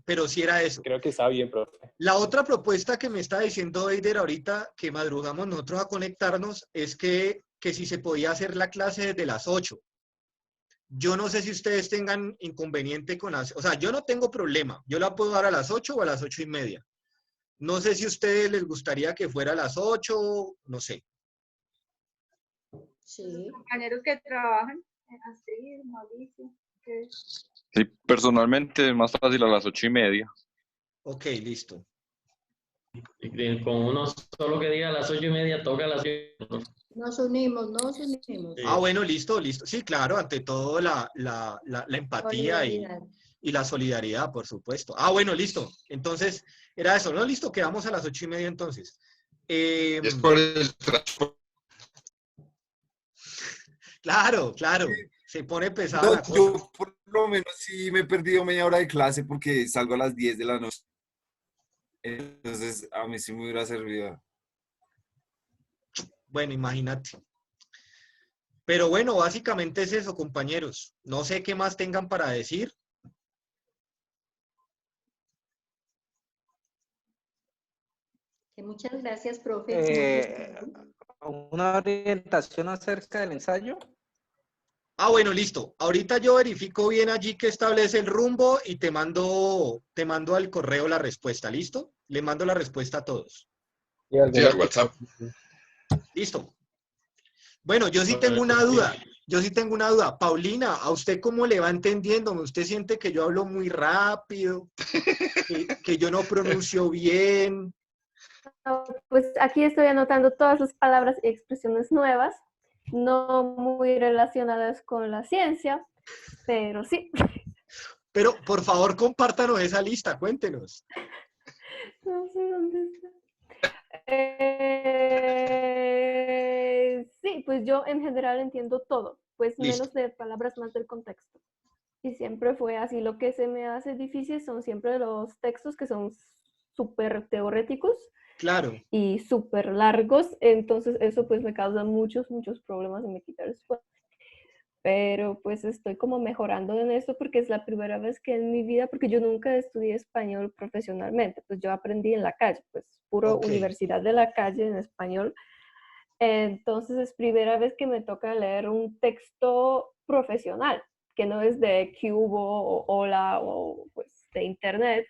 pero sí era eso. Creo que está bien, profe. La otra propuesta que me está diciendo Eider ahorita, que madrugamos nosotros a conectarnos, es que si se podía hacer la clase desde las 8. Yo no sé si ustedes tengan inconveniente con o sea, yo no tengo problema. Yo la puedo dar a las 8 o a las 8:30. No sé si a ustedes les gustaría que fuera a las 8, no sé. Sí. Compañeros que trabajan. Astrid, Mauricio. ¿Qué? Sí, personalmente es más fácil a las 8:30. Ok, listo. Y con uno solo que diga a las 8:30, toca a las 8. Nos unimos, nos unimos. Ah, bueno, listo, listo. Sí, claro, ante todo la empatía Solidaridad. y la solidaridad, por supuesto. Ah, bueno, listo. Entonces, era eso, ¿no? Listo, quedamos a las 8:30 entonces. Es por el transporte. Claro, claro. Se pone pesada No, la cosa. yo por lo menos sí me he perdido media hora de clase porque salgo a las 10 de la noche. Entonces, a mí sí me hubiera servido. Bueno, imagínate. Pero bueno, básicamente es eso, compañeros. No sé qué más tengan para decir. Que muchas gracias, profe. Una orientación acerca del ensayo. Ah, bueno, listo. Ahorita yo verifico bien allí que establece el rumbo y te mando al correo la respuesta, ¿listo? Le mando la respuesta a todos. Sí, al WhatsApp. Listo. Bueno, yo sí tengo una duda. Yo sí tengo una duda. Paulina, ¿a usted cómo le va entendiendo? ¿Usted siente que yo hablo muy rápido? ¿Que yo no pronuncio bien? Pues aquí estoy anotando todas las palabras y expresiones nuevas, no muy relacionadas con la ciencia, pero sí. Pero, por favor, compártanos esa lista, cuéntenos. No sé dónde está. Sí, pues yo en general entiendo todo, pues Listo. menos de palabras, más del contexto. Y siempre fue así. Lo que se me hace difícil son siempre los textos que son súper teóricos Claro. y súper largos, entonces eso pues me causa muchos problemas y me quita el sueño. Pero pues estoy como mejorando en esto porque es la primera vez que en mi vida, porque yo nunca estudié español profesionalmente, pues yo aprendí en la calle, pues puro universidad de la calle en español. Entonces es primera vez que me toca leer un texto profesional, que no es de Cubo o Hola o pues de internet.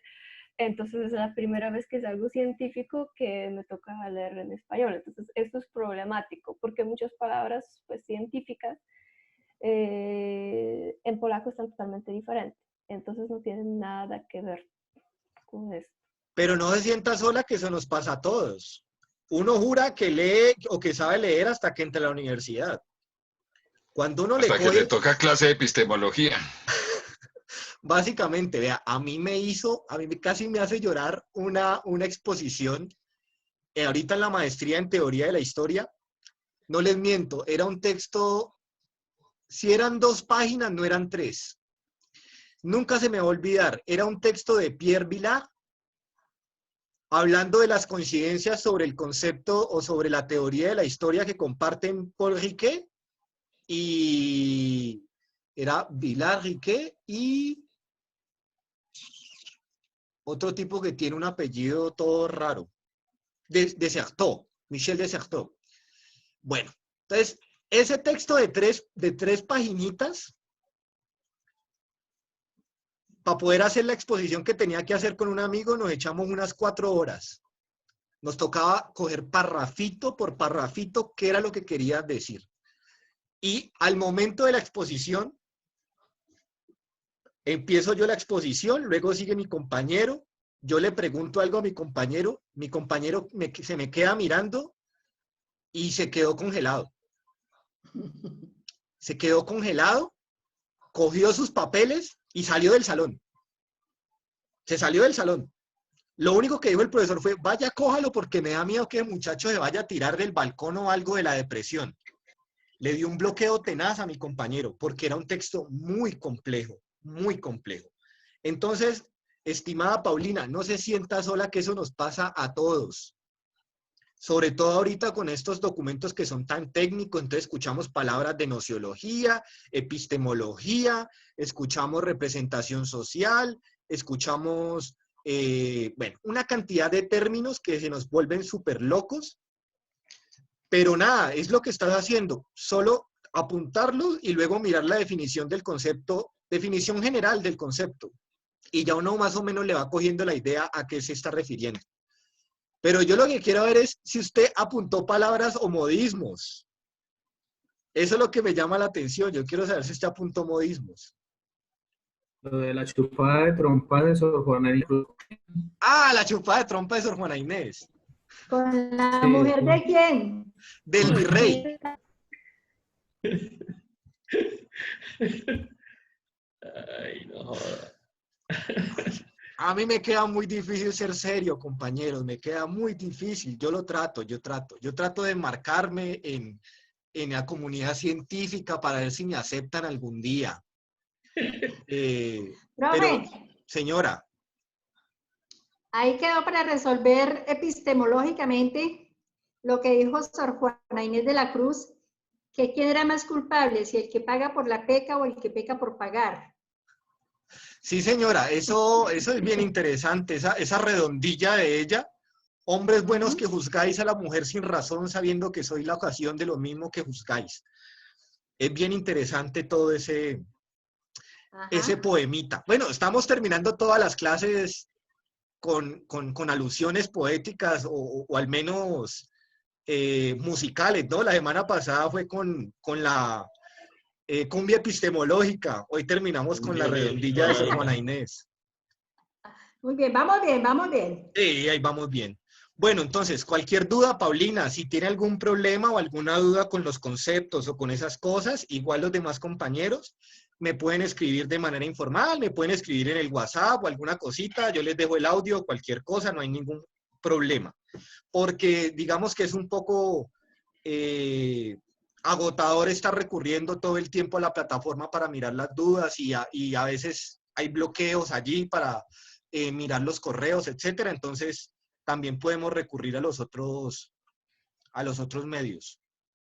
Entonces es la primera vez que es algo científico que me toca leer en español. Entonces esto es problemático porque muchas palabras pues científicas en polaco están totalmente diferentes. Entonces no tienen nada que ver con esto. Pero no se sienta sola, que eso nos pasa a todos. Uno jura que lee o que sabe leer hasta que entra a la universidad. Cuando uno Hasta le que coge... le toca clase de epistemología. Básicamente, vea, a mí casi me hace llorar una exposición ahorita en la maestría en teoría de la historia. No les miento, era un texto, si eran 2 páginas, no eran 3. Nunca se me va a olvidar, era un texto de Pierre Vilar, hablando de las coincidencias sobre el concepto o sobre la teoría de la historia que comparten Paul Riquet y... Era Vilar, Riquet y... otro tipo que tiene un apellido todo raro. Dessertó, Michel Dessertó. Bueno, entonces, ese texto de tres paginitas, para poder hacer la exposición que tenía que hacer con un amigo, nos echamos unas 4 horas. Nos tocaba coger parrafito por parrafito qué era lo que quería decir. Y al momento de la exposición, empiezo yo la exposición, luego sigue mi compañero, yo le pregunto algo a mi compañero se me queda mirando y se quedó congelado. Se quedó congelado, cogió sus papeles y salió del salón. Se salió del salón. Lo único que dijo el profesor fue, vaya, cójalo porque me da miedo que el muchacho se vaya a tirar del balcón o algo de la depresión. Le dio un bloqueo tenaz a mi compañero porque era un texto muy complejo, muy complejo. Entonces, estimada Paulina, no se sienta sola, que eso nos pasa a todos. Sobre todo ahorita con estos documentos que son tan técnicos, entonces escuchamos palabras de nociología, epistemología, escuchamos representación social, escuchamos, bueno, una cantidad de términos que se nos vuelven súper locos, pero nada, es lo que estás haciendo, solo apuntarlos y luego mirar la definición del concepto, definición general del concepto, y ya uno más o menos le va cogiendo la idea a qué se está refiriendo. Pero yo lo que quiero ver es si usted apuntó palabras o modismos. Eso es lo que me llama la atención. Yo quiero saber si usted apuntó modismos. Lo de la chupada de trompa de Sor Juana Inés. Ah, la chupada de trompa de Sor Juana Inés. ¿Con la Sí, mujer sí. de quién? Del virrey. Ay, no joda. A mí me queda muy difícil ser serio, compañeros. Me queda muy difícil. Yo trato de marcarme en la comunidad científica para ver si me aceptan algún día. Pero, Profe, señora, ahí quedó para resolver epistemológicamente lo que dijo Sor Juana Inés de la Cruz, que quién era más culpable, si el que paga por la peca o el que peca por pagar. sí, señora, eso es bien interesante, esa redondilla de ella. Hombres buenos que juzgáis a la mujer sin razón, sabiendo que soy la ocasión de lo mismo que juzgáis. Es bien interesante todo ese poemita. Bueno, estamos terminando todas las clases con alusiones poéticas o al menos musicales, ¿no? La semana pasada fue con la cumbia epistemológica. Hoy terminamos con la redondilla de Sor Juana Inés. Muy bien, vamos bien, vamos bien. Sí, ahí vamos bien. Bueno, entonces, cualquier duda, Paulina, si tiene algún problema o alguna duda con los conceptos o con esas cosas, igual los demás compañeros, me pueden escribir de manera informal, me pueden escribir en el WhatsApp o alguna cosita, yo les dejo el audio, cualquier cosa, no hay ningún problema. Porque digamos que es un poco agotador estar recurriendo todo el tiempo a la plataforma para mirar las dudas y a veces hay bloqueos allí para mirar los correos, etcétera. Entonces, también podemos recurrir a los otros medios.